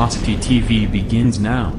Velocity TV begins now.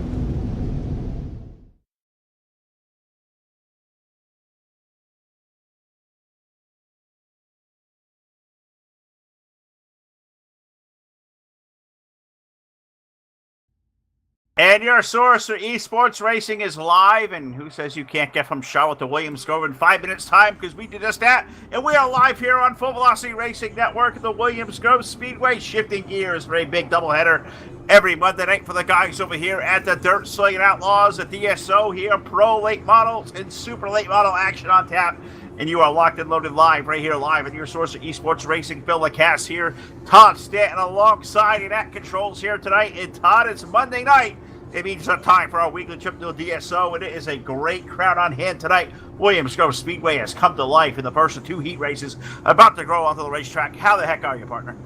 And your source for esports racing is live, and who says you can't get from Charlotte to Williams Grove in 5 minutes time, because we did just that, and we are live here on Full Velocity Racing Network at the Williams Grove Speedway, shifting gears for a big doubleheader every Monday night for the guys over here at the Dirt Slinging Outlaws, the DSO here, pro late models and super late model action on tap. And you are locked and loaded live right here, live at your source of esports racing. Phil LaCasse here, Todd Stanton alongside in at controls here tonight. And Todd, it's Monday night. It means it's time for our weekly trip to the DSO, and it is a great crowd on hand tonight. Williams Grove Speedway has come to life in the first of two heat races, about to grow onto the racetrack. How the heck are you, partner?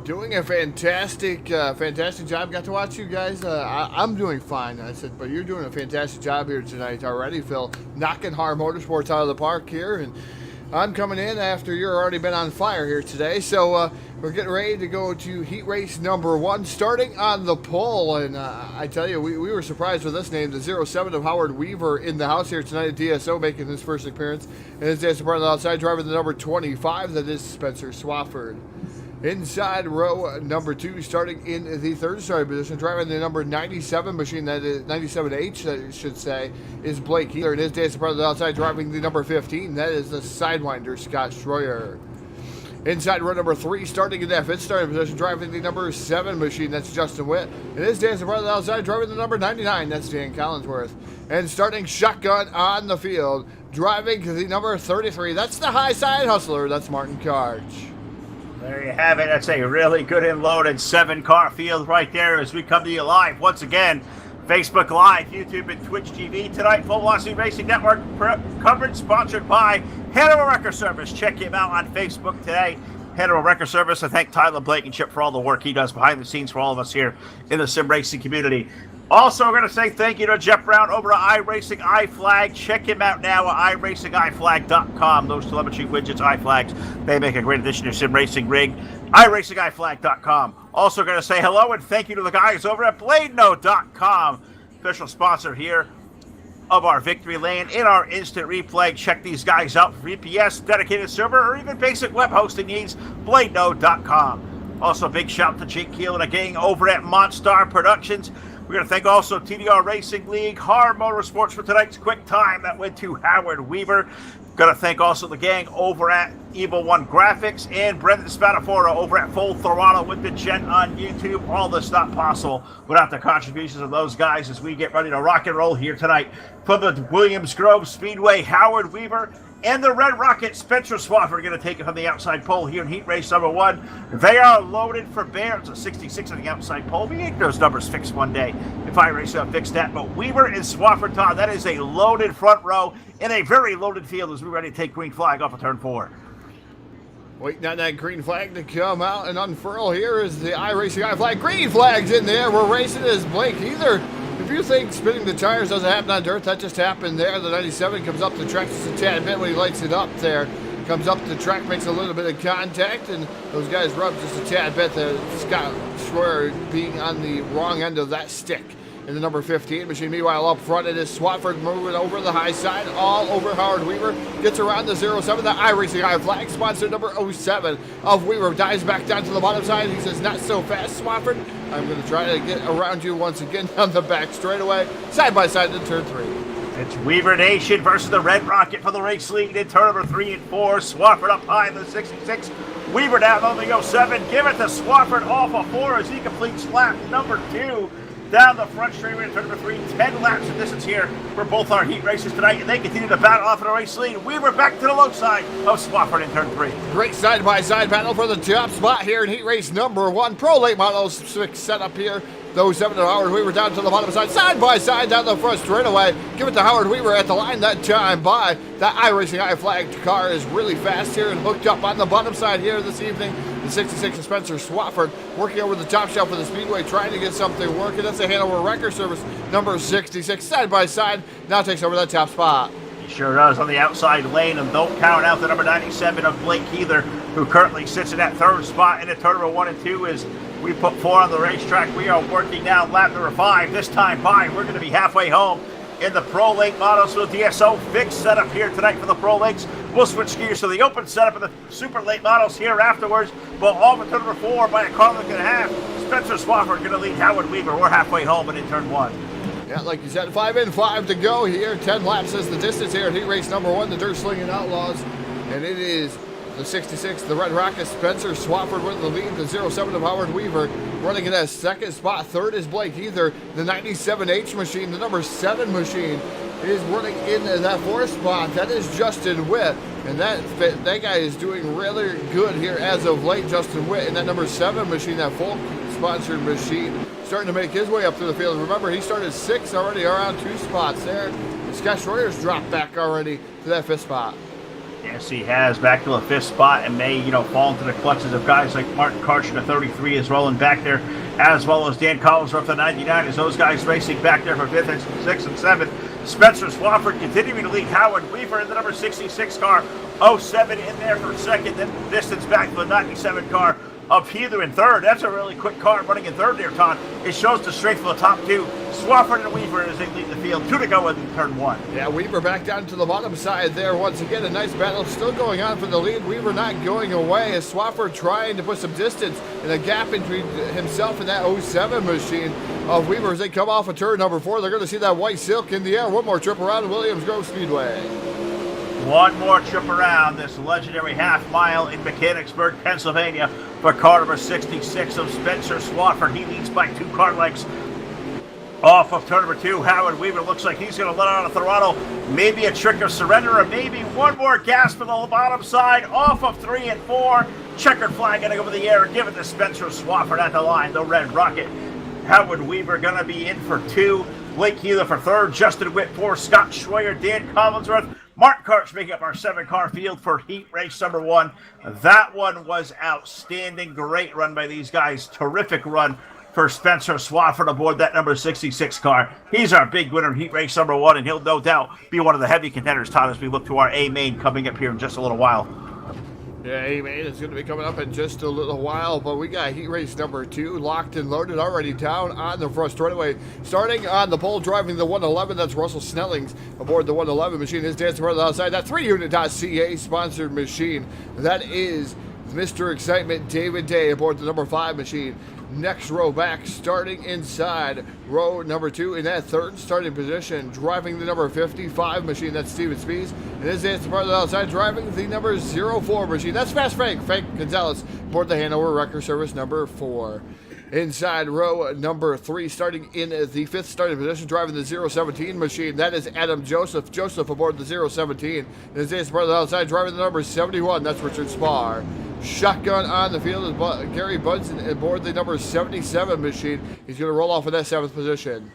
Doing a fantastic job. Got to watch you guys. I'm doing fine. I said, but you're doing a fantastic job here tonight already, Phil. Knocking Hard Motorsports out of the park here, and I'm coming in after you're already been on fire here today. So we're getting ready to go to heat race number 1, starting on the pole. And I tell you, we were surprised with this name, the 07 of Howard Weaver in the house here tonight at DSO, making his first appearance. And his dance part on the outside, driving the number 25, that is Spencer Swafford. Inside row number 2, starting in the third starting position, driving the number 97 machine, that is 97H, that I should say, is Blake Heather. And his dancing part on the outside, driving the number 15, that is the Sidewinder, Scott Schroyer. Inside row number 3, starting in that fifth starting position, driving the number 7 machine, that's Justin Witt. And his dancing part on the outside, driving the number 99, that's Dan Collinsworth. And starting shotgun on the field, driving the number 33, that's the high side hustler, that's Martin Karch. There you have it. That's a really good and loaded 7-car field right there as we come to you live once again. Facebook Live, YouTube, and Twitch TV tonight. Full Velocity Racing Network coverage sponsored by Hanover Wrecker Service. Check him out on Facebook today. Hanover Wrecker Service. I thank Tyler Blankenship for all the work he does behind the scenes for all of us here in the sim racing community. Also, we're going to say thank you to Jeff Brown over at iRacing iFlag. Check him out now at iRacingIFlag.com. Those telemetry widgets, iFlags, they make a great addition to your sim racing rig. iRacingIFlag.com. Also, going to say hello and thank you to the guys over at BladeNote.com. Official sponsor here of our Victory Lane in our instant replay. Check these guys out for VPS, dedicated server, or even basic web hosting needs. BladeNote.com. Also, big shout out to Jake Keel and a gang over at Monstar Productions. We're going to thank also TDR Racing League, Hard Motorsports for tonight's quick time that went to Howard Weaver. Going to thank also the gang over at Evil One Graphics and Brendan Spadafora over at Full Throttle with the Gent on YouTube. All this not possible without the contributions of those guys as we get ready to rock and roll here tonight for the Williams Grove Speedway. Howard Weaver and the Red Rocket, Spencer Swafford, are going to take it from the outside pole here in heat race number 1. They are loaded for bear. It's a 66 on the outside pole. We need those numbers fixed one day if iRacing fix that. But Weaver and Swafford, Todd, that is a loaded front row in a very loaded field as we're ready to take green flag off of turn 4. Waiting on that green flag to come out and unfurl. Here is the iRacing iFlag. Green flag's in there. We're racing as Blake Heather. If you think spinning the tires doesn't happen on dirt, that just happened there. The 97 comes up the track just a tad bit when he lights it up there. Comes up the track, makes a little bit of contact, and those guys rub just a tad bit. Scott Schroyer being on the wrong end of that stick. In the number 15 machine. Meanwhile, up front, it is Swafford moving over the high side, all over Howard Weaver. Gets around the 07, the iRacing iFlag, sponsor number 07 of Weaver. Dives back down to the bottom side. He says, not so fast, Swafford. I'm going to try to get around you once again down the back straightaway. Side by side in turn 3. It's Weaver Nation versus the Red Rocket for the race lead in turn number 3 and 4. Swafford up high in the 66. Weaver down on the 07. Give it to Swafford off of 4 as he completes lap number 2. Down the front straightaway in turn number 3. 10 laps of distance here for both our heat races tonight, and they continue to battle off in the race lead. Weaver back to the low side of Swafford in turn 3. Great side-by-side battle for the top spot here in heat race number 1. Pro late models set up here. Those 7 to Howard Weaver down to the bottom side by side down the front straightaway. Give it to Howard Weaver at the line that time by. That iRacing iFlag car is really fast here and hooked up on the bottom side here this evening. The 66 of Spencer Swafford working over the top shelf of the speedway, trying to get something working. That's the Hanover Wrecker Service, number 66, side by side. Now takes over that top spot. He sure does on the outside lane, and don't count out the number 97 of Blake Heather, who currently sits in that third spot in the turn number 1 and 2 is We put 4 on the racetrack. We are working now lap number 5. This time by, we're going to be halfway home in the Pro Lake models with DSO. Big setup here tonight for the Pro Lakes. We'll switch gears to the open setup of the Super Late models here afterwards. But all but turn number 4 by a car length and a half. Spencer Swafford going to lead Howard Weaver. We're halfway home and in turn 1. Yeah, like you said, 5 in, 5 to go here. 10 laps is the distance here at heat race number 1, the Dirt Slinging Outlaws. And it is the 66, the Red Rocket, Spencer Swafford with the lead. The 07 of Howard Weaver running in that second spot. Third is Blake Either. The 97H machine, the number 7 machine, is running in that 4th spot. That is Justin Witt. And that guy is doing really good here as of late, Justin Witt. And that number 7 machine, that full sponsored machine, starting to make his way up through the field. Remember, he started 6 already, around 2 spots there. Scott Schroeder's dropped back already to that 5th spot. Yes, he has, back to the 5th spot, and may, fall into the clutches of guys like Martin Karch, the 33, is rolling back there, as well as Dan Collinsworth, the 99, as those guys racing back there for 5th and 6th and 7th. Spencer Swafford continuing to lead Howard Weaver in the number 66 car. 07 in there for 2nd, then distance back to the 97 car of Heather in 3rd. That's a really quick car running in 3rd there, Todd. It shows the strength of the top 2. Swafford and Weaver as they lead the field. 2 to go in turn 1. Yeah, Weaver back down to the bottom side there. Once again, a nice battle still going on for the lead. Weaver not going away as Swafford trying to put some distance and a gap between himself and that 07 machine of Weaver as they come off of turn number 4. They're going to see that white silk in the air. One more trip around Williams Grove Speedway. One more trip around this legendary half mile in Mechanicsburg, Pennsylvania for car number 66 of Spencer Swafford. He leads by 2 car lengths. Off of turn number 2, Howard Weaver looks like he's going to let out a throttle. Maybe a trick of surrender, or maybe one more gas for the bottom side. Off of 3 and 4. Checkered flag going to go over the air and give it to Spencer Swafford at the line. The Red Rocket. Howard Weaver going to be in for 2. Blake Healer for 3rd. Justin Witt 4. Scott Schroyer, Dan Collinsworth. Mark Karch making up our 7-car field for heat race number 1. That one was outstanding. Great run by these guys. Terrific run for Spencer Swafford aboard that number 66 car. He's our big winner in heat race number 1, and he'll no doubt be one of the heavy contenders, Todd, as we look to our A main coming up here in just a little while. Yeah, A-Main is going to be coming up in just a little while, but we got heat race number 2 locked and loaded already down on the front straightaway. Starting on the pole, driving the 111, that's Russell Snellings aboard the 111 machine. His dancing around the outside, that 3unit.ca sponsored machine. That is Mr. Excitement David Day aboard the number 5 machine. Next row back, starting inside row number 2 in that 3rd starting position, driving the number 55 machine, that's Steven Spees, and his dancing part of the outside, driving the number 04 machine, that's Fast Frank Gonzalez, aboard the Hanover Wrecker Service number 4. Inside row number 3, starting in the 5th starting position, driving the 017 machine, that is Adam Joseph aboard the 017, and his dancing part of the outside, driving the number 71, that's Richard Spar. Shotgun on the field is Gary Bunsen aboard the number 77 machine. He's going to roll off in that 7th position.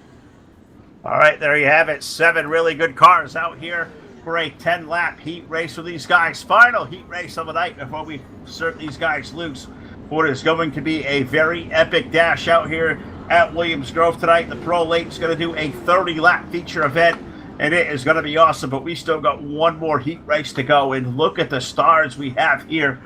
All right, there you have it. 7 really good cars out here for a 10-lap heat race with these guys. Final heat race of the night before we serve these guys loose. What is going to be a very epic dash out here at Williams Grove tonight. The Pro Lake's going to do a 30-lap feature event, and it is going to be awesome. But we still got one more heat race to go, and look at the stars we have here.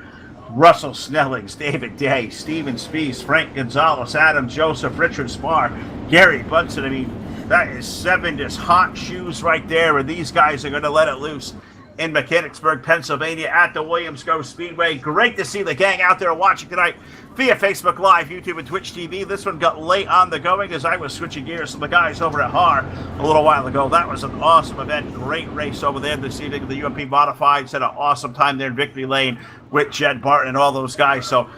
Russell Snellings, David Day, Steven Spees, Frank Gonzalez, Adam Joseph, Richard Spar, Gary Bunsen. I mean, that is 7 just hot shoes right there, and these guys are going to let it loose in Mechanicsburg, Pennsylvania at the Williams Grove Speedway. Great to see the gang out there watching tonight via Facebook Live, YouTube, and Twitch TV. This one got late on the going as I was switching gears to the guys over at Har a little while ago. That was an awesome event. Great race over there this evening. The UMP Modifieds had an awesome time there in Victory Lane with Jed Barton and all those guys. So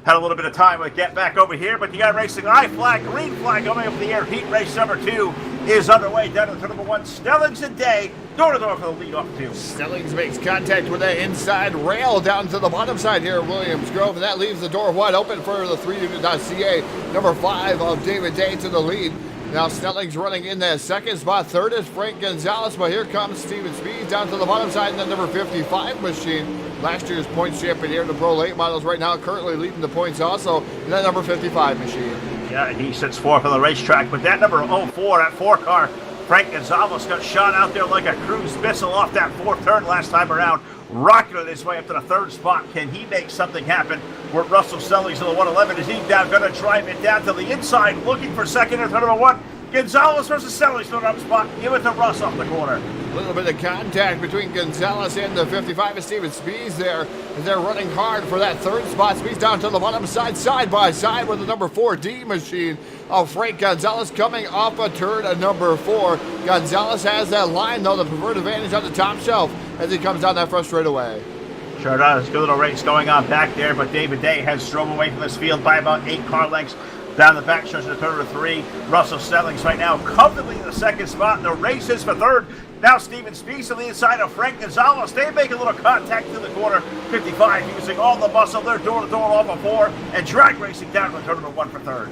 had a little bit of time to get back over here, but you got racing I flag, green flag going over the air. Heat race number 2 is underway down to number 1. Snellings and Day, door to door for the lead off 2. Snellings makes contact with that inside rail down to the bottom side here at Williams Grove, and that leaves the door wide open for the 3unit.ca. Number 5 of David Day to the lead. Now Snellings running in that 2nd spot. 3rd is Frank Gonzalez, but here comes Steven Speed down to the bottom side in the number 55 machine. Last year's points champion here in the Pro Late Models right now, currently leading the points also in that number 55 machine. Yeah, and he sits 4th on the racetrack, but that number 04, that 4 car Frank Gonzalez got shot out there like a cruise missile off that fourth turn last time around, rocketed his way up to the third spot. Can he make something happen? Where Russell Sellings of the 111 is he down, going to drive it down to the inside, looking for second and turn number one. Gonzalez versus Sellings, third up spot. Give it to Russ off the corner. A little bit of contact between Gonzalez and the 55 of Steven Spees there, as they're running hard for that third spot. Spees down to the bottom side by side with the number 4D machine of Frank Gonzalez coming off a turn at number 4. Gonzalez has that line, though, the preferred advantage on the top shelf as he comes down that front straightaway. Sure does. Good little race going on back there, but David Day has drove away from this field by about 8 car lengths. Down the back stretch of the turn of 3. Russell Sellings right now comfortably in the second spot. The race is for third. Now Steven Spees on the inside of Frank Gonzalez. They make a little contact in the corner. 55 using all the muscle. They're door-to-door off of 4. And drag racing down to turn number 1 for third.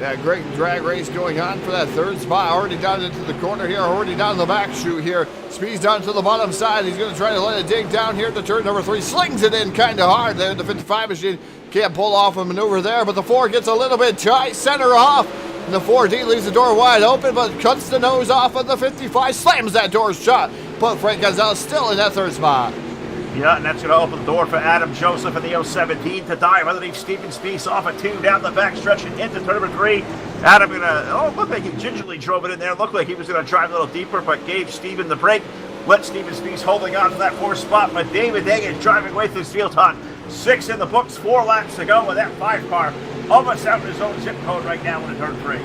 That great drag race going on for that third spot. Already down into the corner here. Already down the back chute here. Speeds down to the bottom side. He's going to try to let it dig down here at the turn number 3. Slings it in kind of hard there. The 55 machine can't pull off a maneuver there, but the 4 gets a little bit tight. Center off. And the 4D leaves the door wide open, but cuts the nose off of the 55. Slams that door shut. But Frank Gonzalez still in that third spot. Yeah, and that's going to open the door for Adam Joseph in the 017 to dive underneath Steven Spees off a 2 down the back stretch and into turn number 3. Adam going to, looked like he gingerly drove it in there. Looked like he was going to drive a little deeper, but gave Steven the break. Let Steven Spees holding on to that 4th spot, but David Day is driving away through this field on 6 in the books, 4 laps to go with that 5 car. Almost out of his own zip code right now in turn 3.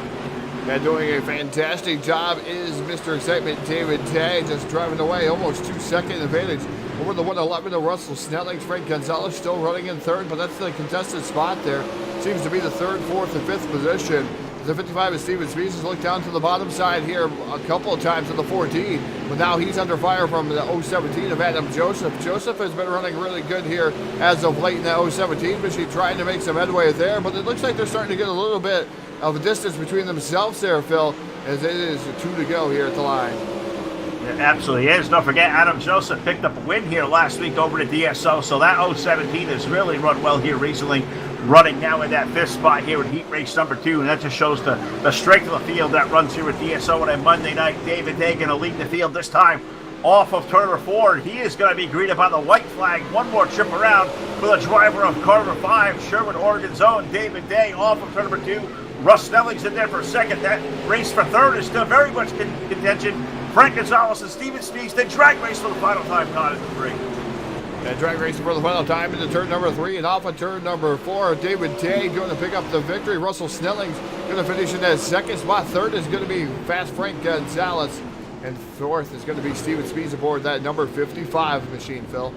And doing a fantastic job is Mr. Excitement David Day, just driving away almost 2-second advantage over the 111 of Russell Snellings. Frank Gonzalez still running in third, but that's the contested spot there. Seems to be the 3rd, 4th, and 5th position. The 55 is Steven Spees has looked down to the bottom side here a couple of times in the 14, but now he's under fire from the 017 of Adam Joseph. Joseph has been running really good here as of late in that 017 machine, trying to make some headway there, but it looks like they're starting to get a little bit of a distance between themselves there, Phil, as it is 2 to go here at the line. It absolutely is. Don't forget, Adam Joseph picked up a win here last week over at DSO, so that 017 has really run well here recently. Running now in that 5th spot here in heat race number 2, and that just shows the strength of the field that runs here at DSO on a Monday night. David Day going to lead the field this time off of turn number 4. He is going to be greeted by the white flag. One more trip around for the driver of car number 5, Sherwood, Oregon's own David Day off of turn number 2. Russ Snellings in there for second. That race for third is still very much contention. Frank Gonzalez and Steven Spees, then drag race for the final time, caught at 3. And drag racing for the final time into turn number 3 and off of turn number 4. David Day going to pick up the victory. Russell Snellings going to finish in that 2nd spot. 3rd is going to be Fast Frank Gonzalez. And 4th is going to be Steven Spees aboard that number 55 machine, Phil.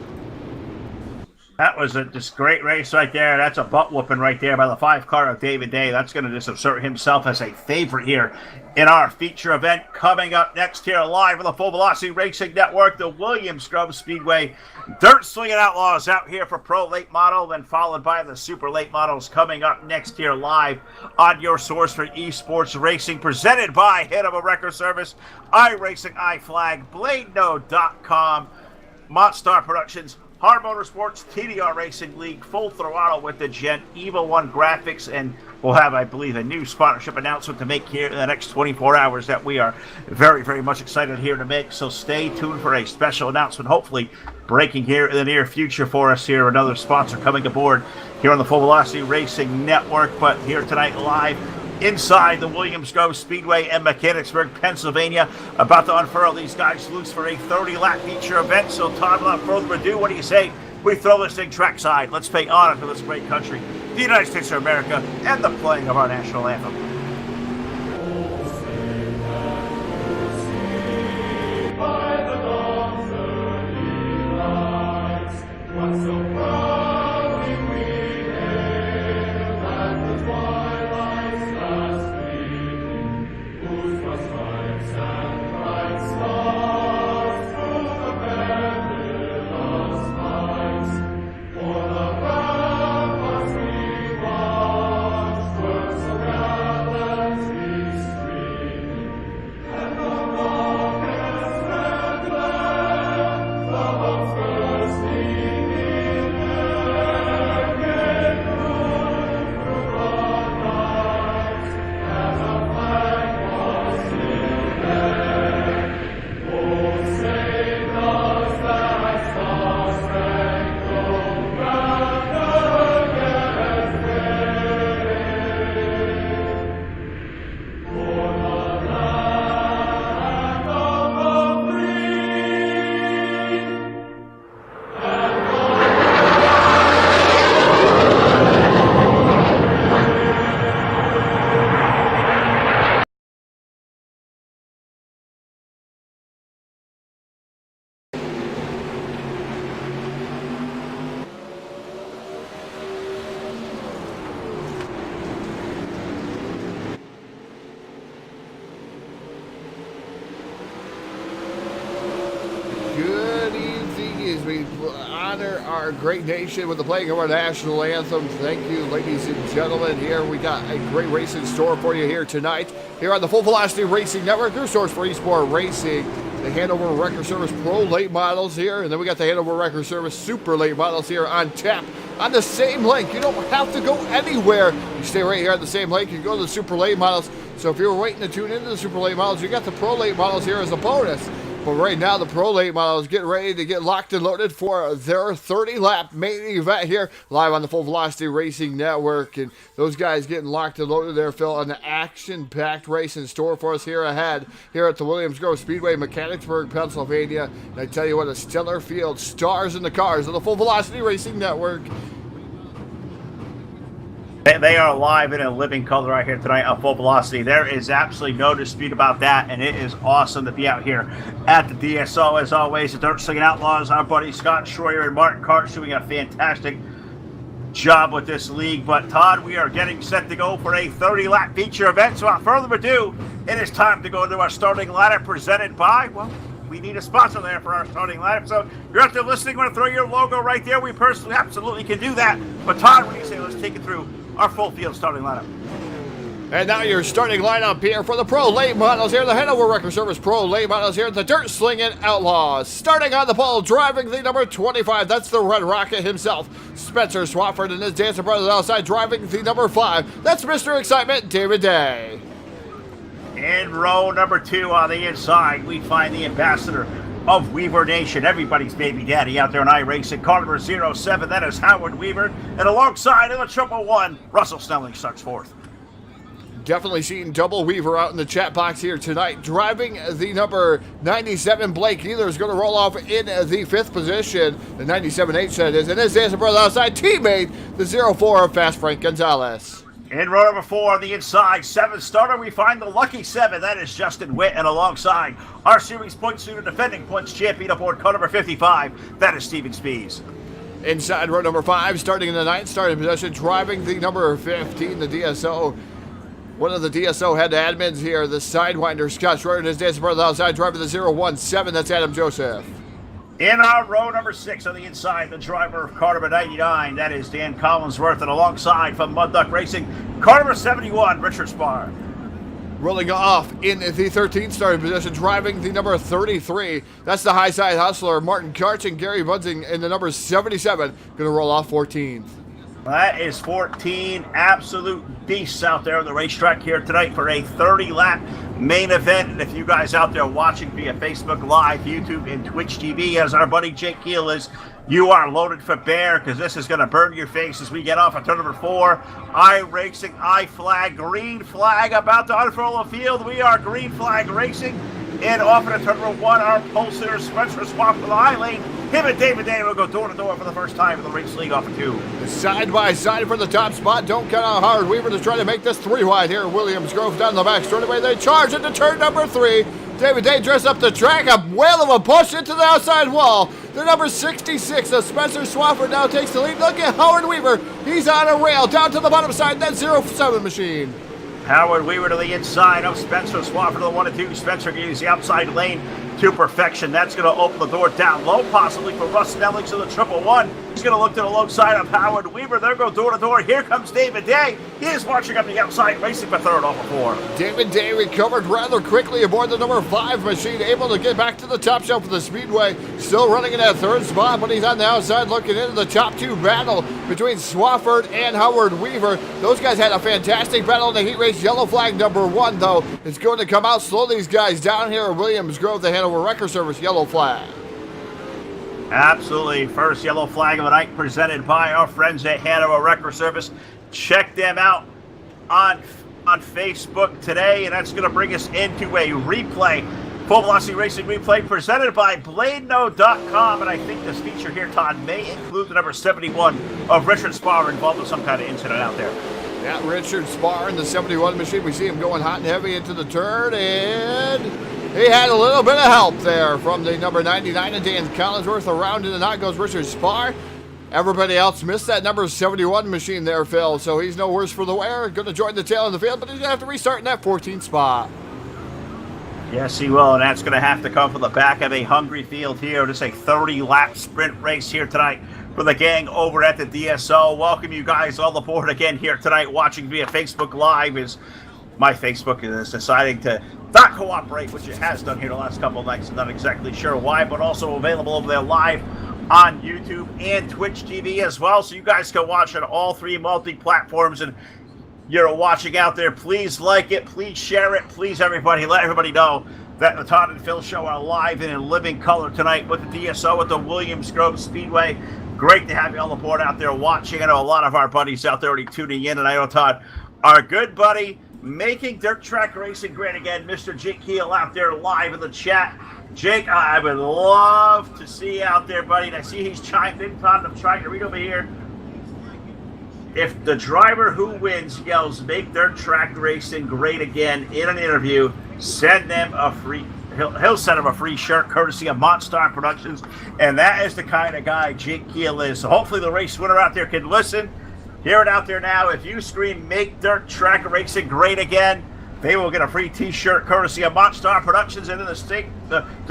That was a just great race right there. That's a butt whooping right there by the 5 car of David Day. That's going to just assert himself as a favorite here in our feature event. Coming up next here live on the Full Velocity Racing Network, the Williams Grove Speedway Dirt Swinging Outlaws out here for Pro Late Model, then followed by the Super Late Models coming up next here live on your source for esports racing, presented by Head of a Record Service, iRacing, iFlag, BladeNode.com, Monster Productions, Hard Motorsports, TDR Racing League, Full Throttle with the Gent, Evil One Graphics, and we'll have, I believe, a new sponsorship announcement to make here in the next 24 hours that we are very, very much excited here to make. So stay tuned for a special announcement, hopefully breaking here in the near future for us here. Another sponsor coming aboard here on the Full Velocity Racing Network, but here tonight live inside the Williams Grove Speedway in Mechanicsburg, Pennsylvania, about to unfurl these guys loose for a 30-lap feature event. So, Todd, without further ado, what do you say we throw this thing trackside? Let's pay honor to this great country, the United States of America, and the playing of our national anthem. good evening as we honor our great nation with the playing of our national anthem. Thank you, ladies and gentlemen. Here we got a great race in store for you here tonight. Here on the Full Velocity Racing Network, your source for eSport Racing. The Hanover Record Service Pro Late Models here, and then we got the Hanover Record Service Super Late Models here on tap on the same link. You don't have to go anywhere. You stay right here on the same link. You go to the Super Late Models. So if you're waiting to tune into the Super Late Models, you got the Pro Late Models here as a bonus. But right now, the Pro Late Models get ready to get locked and loaded for their 30-lap main event here, live on the Full Velocity Racing Network. And those guys getting locked and loaded there, Phil, on the action-packed race in store for us here ahead, here at the Williams Grove Speedway, Mechanicsburg, Pennsylvania. And I tell you what, a stellar field, stars in the cars of the Full Velocity Racing Network. They are live in a living color right here tonight on Full Velocity. There is absolutely no dispute about that, and it is awesome to be out here at the DSO. As always, the Dirt Slinging Outlaws, our buddy Scott Schroyer and Martin Karch doing a fantastic job with this league. But Todd, we are getting set to go for a 30-lap feature event. So without further ado, it is time to go into our starting lineup presented by, well, we need a sponsor there for our starting lineup. So if you're out there listening, want to throw your logo right there, we personally absolutely can do that. But Todd, what do you say? Let's take it through our full field starting lineup. And now your starting lineup here for the Pro Late Models here, the Hanover Record Service Pro Late Models here, the Dirt Slinging Outlaws. Starting on the pole, driving the number 25, that's the Red Rocket himself, Spencer Swafford, and his Dancer Brothers outside, driving the number 5, that's Mr. Excitement, David Day. In row number 2 on the inside, we find the ambassador of Weaver Nation, everybody's baby daddy out there in iRacing, car number 07, that is Howard Weaver, and alongside in the triple one, Russell Snelling starts fourth. Definitely seeing Double Weaver out in the chat box here tonight. Driving the number 97, Blake Either is going to roll off in the 5th position. The 97-8 set is, and his Dancer Brother outside teammate, the 04 of Fast Frank Gonzalez. In row number 4 on the inside, 7th starter, we find the lucky 7. That is Justin Witt, and alongside our series points leader, defending points champion aboard car number 55. That is Steven Spees. Inside row number 5, starting in the 9th starting position, driving the number 15, the DSO. One of the DSO head admins here, the Sidewinder, Scott Schroyer, and his Dancer Brother outside, driving the 017. That's Adam Joseph. In our row number 6 on the inside, the driver of car number 99, that is Dan Collinsworth, and alongside from Mud Duck Racing, car number 71, Richard Spar. Rolling off in the 13th starting position, driving the number 33. That's the high side hustler, Martin Karch, and Gary Budzing in the number 77, going to roll off 14th. That is 14 absolute beasts out there on the racetrack here tonight for a 30-lap main event. And if you guys out there watching via Facebook Live, YouTube, and Twitch TV, as our buddy Jake Keel is, you are loaded for bear, because this is going to burn your face as we get off at turn number 4. iRacing, I-Flag, green flag about to unfurl the field. We are green flag racing. And off at turn number 1, our pole sitter Spencer Swap for the high lane. Him and David Day will go door to door for the first time in the race league off of 2. Side by side for the top spot. Don't cut out Howard Weaver to try to make this 3 wide here. Williams Grove down the back straightaway. They charge into turn number 3. David Day dressed up the track. A whale of a push into the outside wall. The number 66 of Spencer Swafford now takes the lead. Look at Howard Weaver. He's on a rail down to the bottom side. That 07 machine. Howard Weaver to the inside of Spencer Swafford to the 1 and 2. Spencer can use the outside lane to perfection. That's going to open the door down low, possibly for Russ Snelling to the triple one. He's going to look to the low side of Howard Weaver. They're going door to door. Here comes David Day. He is marching up the outside, racing for third off of 4. David Day recovered rather quickly aboard the number 5 machine, able to get back to the top shelf of the Speedway. Still running in that 3rd spot, but he's on the outside looking into the top 2 battle between Swafford and Howard Weaver. Those guys had a fantastic battle in the heat race. Yellow flag number 1, though, is going to come out, slow these guys down here at Williams Grove, the Hanover Record Service yellow flag. Absolutely. First yellow flag of the night presented by our friends at Hanover Record Service. Check them out on Facebook today, and that's going to bring us into a replay, Full Velocity Racing replay presented by BladeNo.com, and I think this feature here, Todd, may include the number 71 of Richard Spar involved with some kind of incident out there. Yeah, Richard Spar in the 71 machine. We see him going hot and heavy into the turn, and he had a little bit of help there from the number 99 and Dan Collinsworth. Around in the knot goes Richard Spar. Everybody else missed that number 71 machine there, Phil, so he's no worse for the wear. Going to join the tail of the field, but he's going to have to restart in that 14th spot. Yes, he will, and that's going to have to come from the back of a hungry field here. Just a 30-lap sprint race here tonight for the gang over at the DSO. Welcome you guys all aboard again here tonight, watching via Facebook Live. Is my Facebook is deciding to not cooperate, which it has done here the last couple of nights. I'm not exactly sure why, but also available over there live on YouTube and Twitch TV as well, so you guys can watch on all three multi-platforms. And you're watching out there, please like it, please share it, please everybody, let everybody know that the Todd and Phil Show are live and in living color tonight with the DSO at the Williams Grove Speedway. Great to have you all aboard out there watching. I know a lot of our buddies out there already tuning in, and I know Todd, our good buddy, making dirt track racing great again, Mr. Jake Keel out there live in the chat. Jake, I would love to see you out there, buddy, and I see he's chimed in, Todd, and I'm trying to read over here. If the driver who wins yells, "Make dirt track racing great again" in an interview, send them a free, he'll send them a free shirt courtesy of Monster Productions. And that is the kind of guy Jake Keel is. So hopefully the race winner out there can listen, hear it out there now. If you scream, "Make dirt track racing great again," they will get a free t-shirt courtesy of Monster Productions. And in the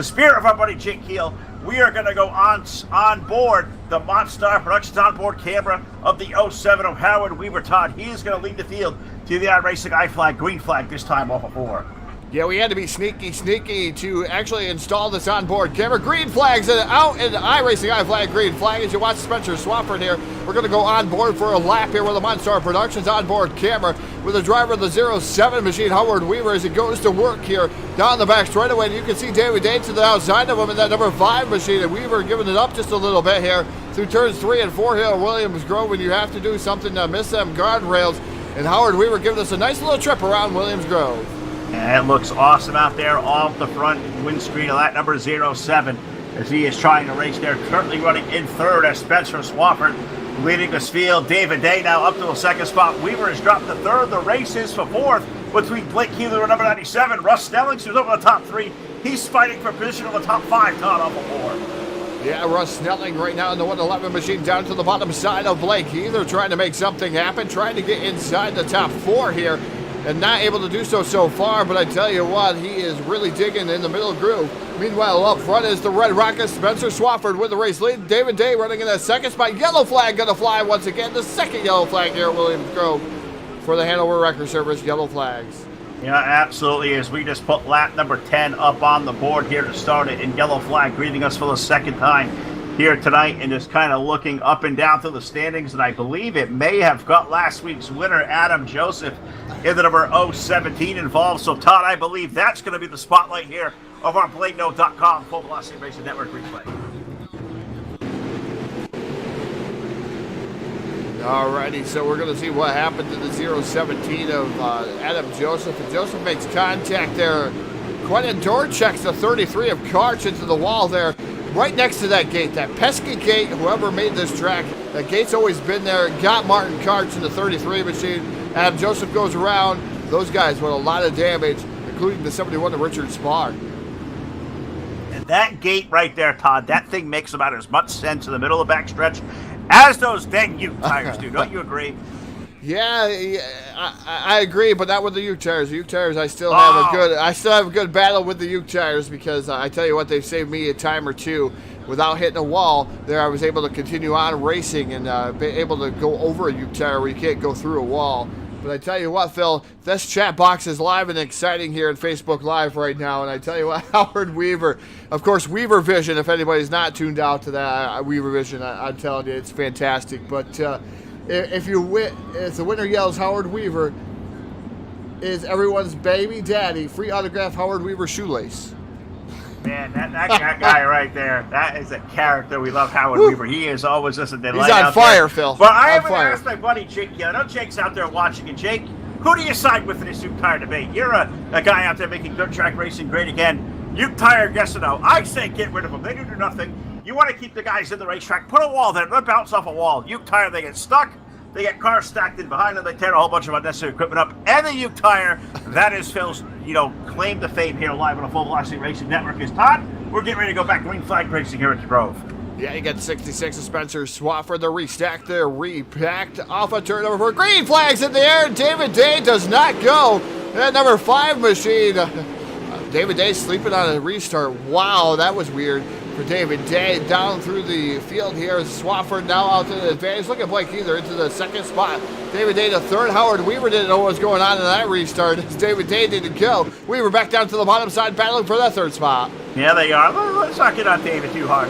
spirit of our buddy Jake Keel, we are going to go on board the Monster Productions onboard camera of the 07 of Howard Weaver. Todd, he is going to lead the field to the iRacing I flag, green flag this time off of 4. Yeah, we had to be sneaky to actually install this onboard camera. Green flags out in the iRacing I flag, green flag. As you watch Spencer Swafford here, we're going to go on board for a lap here with the Monster Productions onboard camera with the driver of the 07 machine, Howard Weaver, as he goes to work here down the back straightaway. And you can see David Day to the outside of him in that number 5 machine, and Weaver giving it up just a little bit here through turns 3 and 4 here at Williams Grove when you have to do something to miss them guardrails. And Howard Weaver giving us a nice little trip around Williams Grove. And it looks awesome out there off the front windscreen of that number 07 as he is trying to race there. Currently running in third as Spencer Swafford leading this field. David Day now up to the second spot. Weaver has dropped to third. The race is for fourth between Blake Keeler and number 97. Russ Snelling, who's over the top 3. He's fighting for position on the top 5. Todd off of 4. Yeah, Russ Snelling right now in the 111 machine down to the bottom side of Blake Keeler, trying to make something happen, trying to get inside the top 4 here. And not able to do so far, but I tell you what, he is really digging in the middle groove. Meanwhile, up front is the Red Rocket, Spencer Swafford with the race lead. David Day running in that second spot. Yellow flag going to fly once again. The second yellow flag here at Williams Grove for the Hanover Record Service. Yellow flags. Yeah, absolutely. As we just put lap number 10 up on the board here to start it, and yellow flag greeting us for the second time here tonight, and just kind of looking up and down through the standings, and I believe it may have got last week's winner, Adam Joseph, in the number 017 involved. So, Todd, I believe that's going to be the spotlight here of our BladeNote.com Full Velocity Racing Network replay. Alrighty, so we're going to see what happened to the 017 of Adam Joseph. And Joseph makes contact there. Quentin Dor checks the 33 of Karch into the wall there. Right next to that gate, that pesky gate, whoever made this track, that gate's always been there. Got Martin Karch in the 33 machine. Adam Joseph goes around. Those guys with a lot of damage, including the 71 of Richard Spar. And that gate right there, Todd, that thing makes about as much sense in the middle of the backstretch as those dang Ute tires do. Don't you agree? Yeah, I agree, but not with the Ute tires. The Ute tires, I still have a good battle with the Ute tires because I tell you what, they've saved me a time or two without hitting a wall. There, I was able to continue on racing and be able to go over a Ute tire where you can't go through a wall. But I tell you what, Phil, this chat box is live and exciting here at Facebook Live right now. And I tell you what, Howard Weaver, of course, Weaver Vision, if anybody's not tuned out to that, Weaver Vision, I'm telling you, it's fantastic. But if the winner yells Howard Weaver is everyone's baby daddy, free autograph Howard Weaver shoelace. Man, that guy right there, that is a character. We love Howard Weaver. He is always just a delight. He's on fire, Phil. But I haven't asked my buddy Jake yet. I know Jake's out there watching. And Jake, who do you side with in this Ute Tire debate? You're a guy out there making dirt track racing great again. Ute Tire, yes or no? I say get rid of them. They do nothing. You want to keep the guys in the racetrack. Put a wall there. Let them bounce off a wall. Ute Tire, they get stuck. They get cars stacked in behind them. They tear a whole bunch of unnecessary equipment up. And the Ute Tire, that is Phil's, claim to fame here live on the Full Velocity Racing Network. Is Todd, we're getting ready to go back green flag racing here at the Grove. Yeah, you got 66 of Spencer Swafford. They're restacked there, repacked off a turn number 4. Green flags in the air. David Day does not go. That number 5 machine. David Day sleeping on a restart. Wow, that was weird for David Day. Down through the field here. Swafford now out to the advantage. Look at Blake Either into the second spot. David Day to third. Howard Weaver didn't know what was going on in that restart. David Day didn't go. Weaver back down to the bottom side battling for that third spot. Yeah, they are. Let's not get on David too hard.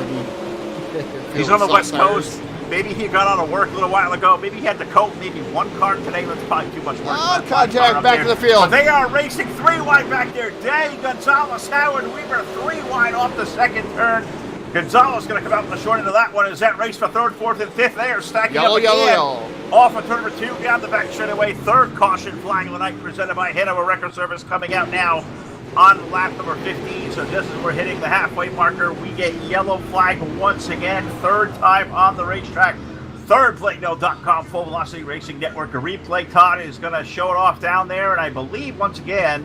He's on the West Coast. Maybe he got out of work a little while ago. Maybe he had the coat. Maybe one car today. That's probably too much work. Oh, contact back to the field. But they are racing 3 wide back there. Day, Gonzalez, Howard, Weaver 3 wide off the second turn. Gonzalez going to come out in the short end of that one. Is that race for third, fourth, and fifth? They are stacking up again. Yellow. Off of turn number 2, down the back straightaway. Third caution flag of the night presented by Hanover Record Service coming out now on lap number 15. So just as we're hitting the halfway marker, we get yellow flag once again. Third time on the racetrack. Third, BlakeNo.com, Full Velocity Racing Network. A replay. Todd is going to show it off down there, and I believe once again,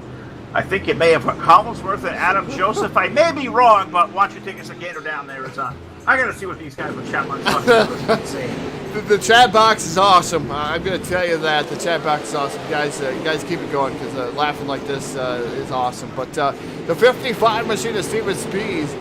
I think it may have put Collinsworth and Adam Joseph. I may be wrong, but why don't you take us a gander down there? It's on. I got to see what these guys with chat box talking about. The chat box is awesome. I'm going to tell you that the chat box is awesome, guys. You guys keep it going because laughing like this is awesome. But the 55 machine of Steven Spees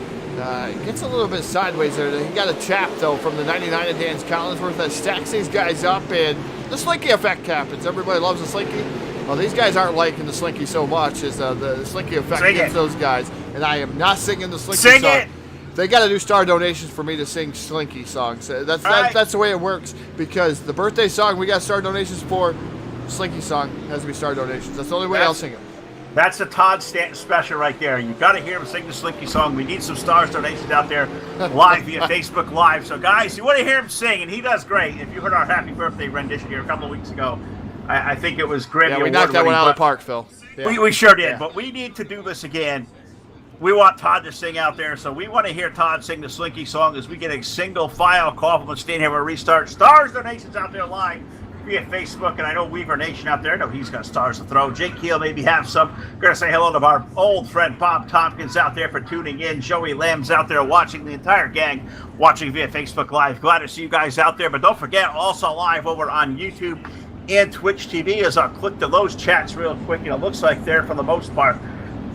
gets a little bit sideways there. He got a chap though from the 99 of Dan Collinsworth that stacks these guys up, and the slinky effect happens. Everybody loves the slinky. Well, these guys aren't liking the slinky so much as the slinky effect gets those guys, and I am not singing the slinky song. Sing it! They got to do star donations for me to sing slinky songs. That's the way it works, because the birthday song we got star donations for, slinky song has to be star donations. That's the only way I'll sing it. That's the Todd Stanton special right there. You got to hear him sing the Slinky song. We need some stars donations out there live via Facebook Live. So, guys, you want to hear him sing, and he does great. If you heard our happy birthday rendition here a couple of weeks ago, I think it was great. Yeah, we knocked that one out of the park, Phil. Yeah. We sure did, but we need to do this again. We want Todd to sing out there, so we want to hear Todd sing the Slinky song as we get a single file call from the State Hammer Restart. Stars donations out there live via Facebook, and I know Weaver Nation out there. I know he's got stars to throw. Jake Keel maybe have some. Going to say hello to our old friend Bob Tompkins out there for tuning in. Joey Lamb's out there watching, the entire gang watching via Facebook Live. Glad to see you guys out there, but don't forget, also live over on YouTube and Twitch TV. As I'll click to those chats real quick, and it looks like they're, for the most part,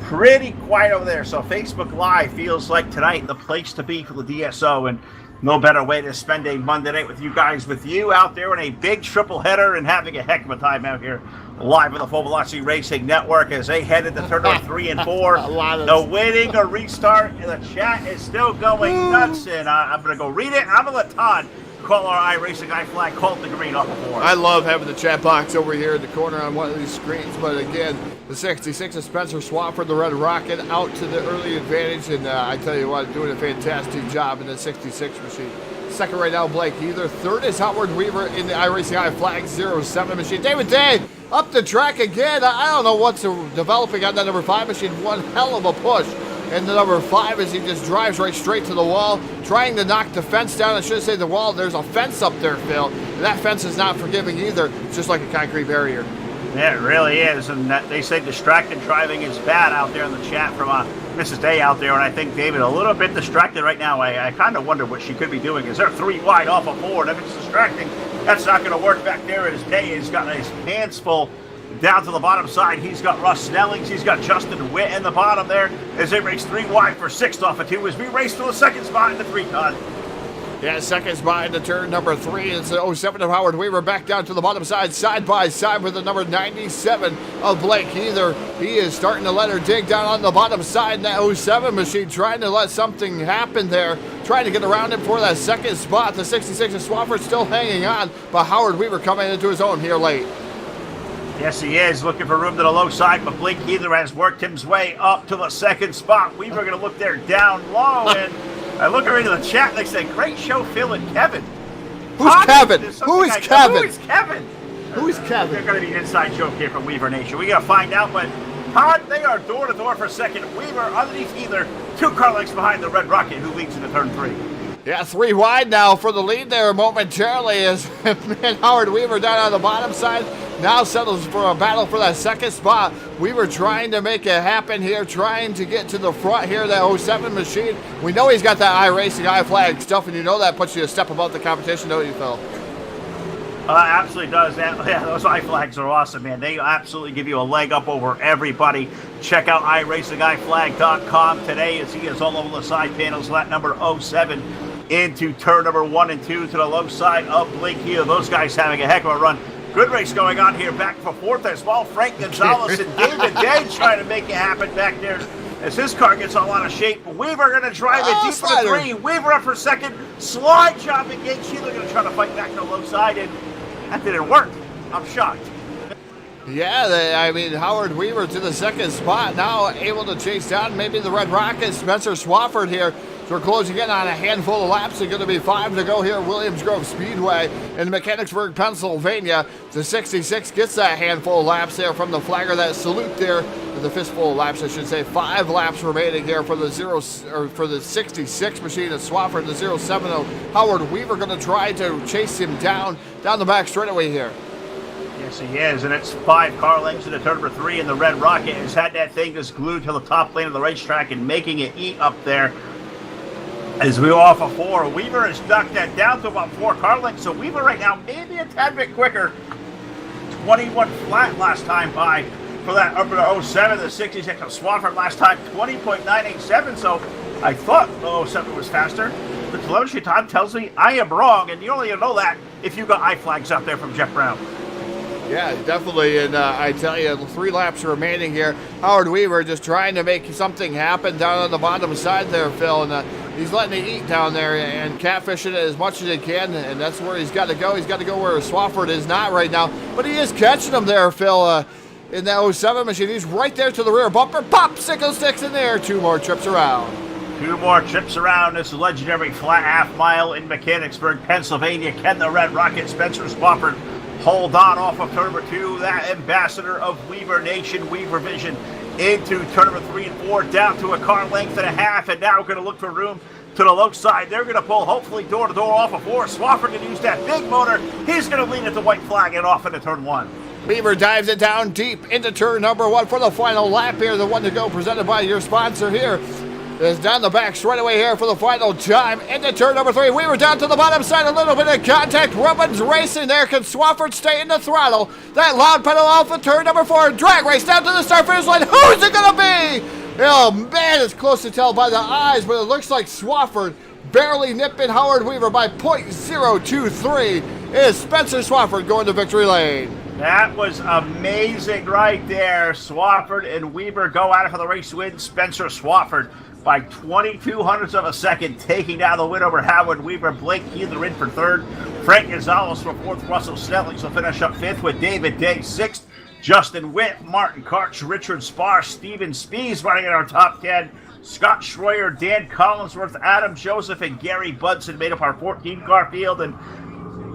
pretty quiet over there. So Facebook Live feels like tonight the place to be for the DSO, and no better way to spend a Monday night with you guys, with you out there in a big triple header and having a heck of a time out here live on the Full Velocity Racing Network as they head into turn number 3 and 4. The waiting a restart, and the chat is still going nuts, and I'm going to go read it, and I'm going to let Todd call our iRacing iFlag, call the green off the board. I love having the chat box over here in the corner on one of these screens, but again, the 66 of Spencer Swafford, the Red Rocket, out to the early advantage, and I tell you what, doing a fantastic job in the 66 machine. Second right now, Blake Either. Third is Howard Weaver in the iRacing iFlag 07 machine. David Day up the track again. I don't know what's developing on that number 5 machine. One hell of a push. And the number 5 as he just drives right straight to the wall, trying to knock the fence down. I should say the wall. There's a fence up there, Phil. And that fence is not forgiving either. It's just like a concrete barrier. Yeah, it really is. And they say distracted driving is bad out there in the chat from Mrs. Day out there. And I think David a little bit distracted right now. I kind of wonder what she could be doing. Is there 3 wide off of 4? And if it's distracting, that's not going to work back there as Day has got his hands full. Down to the bottom side, he's got Russ Snellings, he's got Justin Witt in the bottom there as they race 3 wide for 6th off of 2 as we race to the second spot in the 3 ton. Yeah, second spot in the turn number 3. It's the 07 of Howard Weaver back down to the bottom side by side with the number 97 of Blake Either. He is starting to let her dig down on the bottom side in that 07 machine, trying to let something happen there, trying to get around him for that second spot. The 66 of Swafford still hanging on, but Howard Weaver coming into his own here late. Yes, he is looking for room to the low side, but Blake Either has worked his way up to the second spot. Weaver going to look there down low, and I look over into the chat. They say, "Great show, Phil and Kevin." Who's Kevin? Who is Kevin? Who is Kevin? Who is Kevin? They're going to be an inside joke here from Weaver Nation. We got to find out, but Todd, they are door to door for second. Weaver underneath Either, 2 car lengths behind the Red Rocket, who leads into turn 3. Yeah, 3 wide now for the lead there momentarily as Howard Weaver down on the bottom side now settles for a battle for that second spot. Weaver trying to make it happen here, trying to get to the front here, that 07 machine. We know he's got that iRacing iFlag stuff, and you know that puts you a step above the competition, don't you, Phil? Absolutely does. Yeah, those eye flags are awesome, man. They absolutely give you a leg up over everybody. Check out iRacingEyeFlag.com today as he is all over the side panels. Lap number 07 into turn number 1 and 2 to the low side of Blake Hill. Those guys having a heck of a run. Good race going on here. Back for fourth as well. Frank Gonzalez and David Day trying to make it happen back there as his car gets all out of shape. Weaver going to drive it deep for the 3. Weaver up for second. Slide job again. Sheila going to try to fight back to the low side, and that didn't work. I'm shocked. Yeah, I mean, Howard Weaver to the second spot, now able to chase down maybe the Red Rocket, Spencer Swafford here. So we're closing in on a handful of laps. There's going to be 5 to go here. Williams Grove Speedway in Mechanicsburg, Pennsylvania. The 66 gets that handful of laps there from the flagger. That salute there, the fistful of laps, I should say. 5 laps remaining here for the 66 machine of Swafford, the 070. Howard Weaver going to try to chase him down the back straightaway here. Yes, he is, and it's 5 car lengths into turn number 3, and the Red Rocket has had that thing just glued to the top lane of the racetrack and making it eat up there. As we go off of 4, Weaver has ducked that down to about 4 car lengths, so Weaver right now maybe a tad bit quicker. 21 flat last time by for that number 07, the 66 of Swafford last time, 20.987, so I thought the 07 was faster. The telemetry time tells me I am wrong, and you only know that if you got eye flags out there from Jeff Brown. Yeah, definitely, and I tell you, 3 laps remaining here. Howard Weaver just trying to make something happen down on the bottom side there, Phil, and he's letting it eat down there and catfishing it as much as he can, and that's where he's got to go. He's got to go where Swafford is not right now, but he is catching him there, Phil, in that 07 machine. He's right there to the rear bumper. Pop, sickle sticks in there. 2 more trips around. 2 more trips around this legendary flat half mile in Mechanicsburg, Pennsylvania. Can the Red Rocket, Spencer Swafford, hold on off of turn number 2, that ambassador of Weaver Nation, Weaver Vision, into turn number 3 and 4, down to a car length and a half, and now we're going to look for room to the low side. They're going to pull, hopefully, door to door off of 4. Swafford going to use that big motor. He's going to lean at the white flag and off into turn 1. Weaver dives it down deep into turn number 1 for the final lap here, the one to go, presented by your sponsor here. Is down the back straightaway here for the final time into turn number 3. Weaver down to the bottom side, a little bit of contact. Rubbins racing there. Can Swafford stay in the throttle? That loud pedal off of turn number 4. Drag race down to the start finish line. Who's it going to be? Oh, man, it's close to tell by the eyes, but it looks like Swafford barely nipping Howard Weaver by .023. It is Spencer Swafford going to victory lane. That was amazing right there. Swafford and Weaver go at it for the race win. Spencer Swafford by 22 hundredths of a second, taking down the win over Howard Weaver. Blake Heather in for 3rd. Frank Gonzalez for 4th. Russell Snellings will finish up 5th with David Day 6th. Justin Witt, Martin Karch, Richard Spar, Steven Spees running in our top 10. Scott Schroyer, Dan Collinsworth, Adam Joseph, and Gary Budson made up our 14-car field. And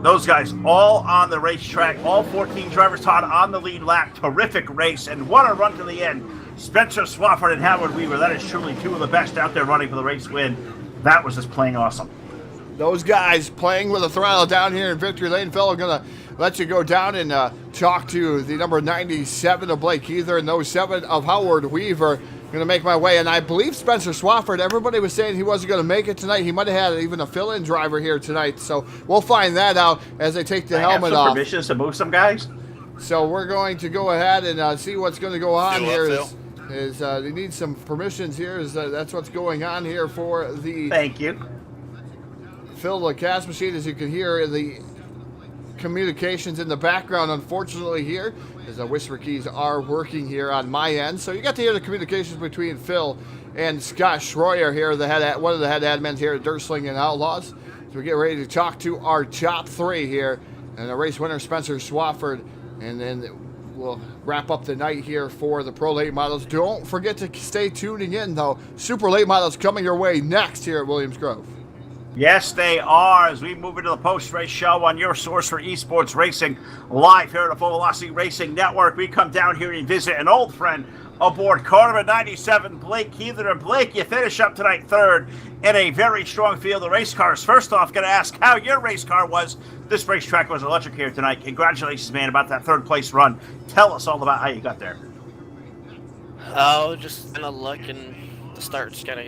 those guys all on the racetrack, all 14 drivers taught on the lead lap. Terrific race, and what a run to the end. Spencer Swafford and Howard Weaver, that is truly 2 of the best out there running for the race win. That was just plain awesome. Those guys playing with the throttle down here in victory lane. Phil, I'm going to let you go down and talk to the number 97 of Blake Heather and 07 of Howard Weaver. I'm going to make my way, and I believe Spencer Swafford, everybody was saying he wasn't going to make it tonight. He might have had even a fill-in driver here tonight, so we'll find that out as they take the helmet off. Permissions to move some guys? So we're going to go ahead and see what's going to go on here. They need some permissions here. That's what's going on here for the... Thank you. Phil, the cast machine, as you can hear, the communications in the background, unfortunately, here, as the whisper keys are working here on my end. So you got to hear the communications between Phil and Scott Schroyer here, one of the head admins here at Dursling and Outlaws. So we get ready to talk to our top 3 here, and the race winner, Spencer Swafford, and then we'll wrap up the night here for the Pro Late Models. Don't forget to stay tuning in, though. Super Late Models coming your way next here at Williams Grove. Yes, they are, as we move into the post-race show on your source for esports racing, live here at the Full Velocity Racing Network. We come down here and visit an old friend aboard car number 97, Blake Heather. And Blake, you finish up tonight 3rd in a very strong field of race cars. First off, going to ask how your race car was. This racetrack was electric here tonight. Congratulations, man, about that 3rd place run. Tell us all about how you got there. Oh, just kind of luck, and the start just kind of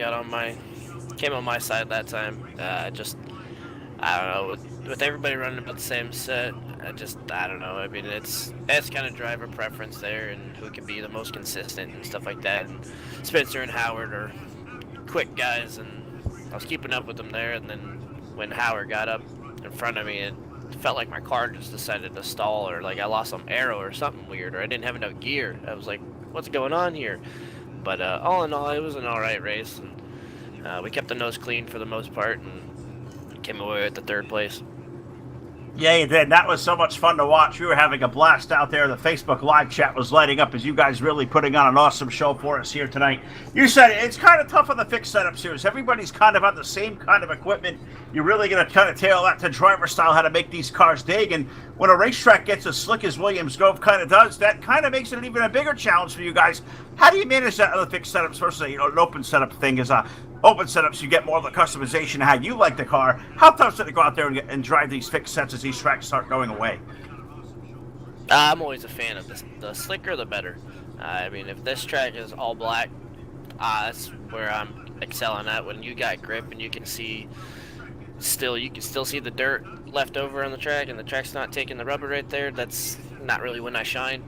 came on my side that time. I don't know, with everybody running about the same set, I don't know. I mean, it's kind of driver preference there, and who can be the most consistent and stuff like that. And Spencer and Howard are quick guys, and I was keeping up with them there. And then when Howard got up in front of me, it felt like my car just decided to stall, or like I lost some arrow or something weird, or I didn't have enough gear. I was like, what's going on here? But all in all, it was an alright race, and we kept the nose clean for the most part, and came away with the 3rd place. Yeah, you did. That was so much fun to watch. We were having a blast out there. The Facebook live chat was lighting up as you guys really putting on an awesome show for us here tonight. You said it's kind of tough on the fixed setups here. Everybody's kind of on the same kind of equipment. You're really going to kind of tailor that to driver style, how to make these cars dig. And when a racetrack gets as slick as Williams Grove kind of does, that kind of makes it even a bigger challenge for you guys. How do you manage that on the fixed setups versus an open setup thing? Open setups, you get more of the customization of how you like the car. How tough is it to go out there and drive these fixed sets as these tracks start going away? I'm always a fan of this. The slicker, the better. I mean, if this track is all black, that's where I'm excelling at. When you got grip and you can see, you can still see the dirt left over on the track, and the track's not taking the rubber right there. That's not really when I shine.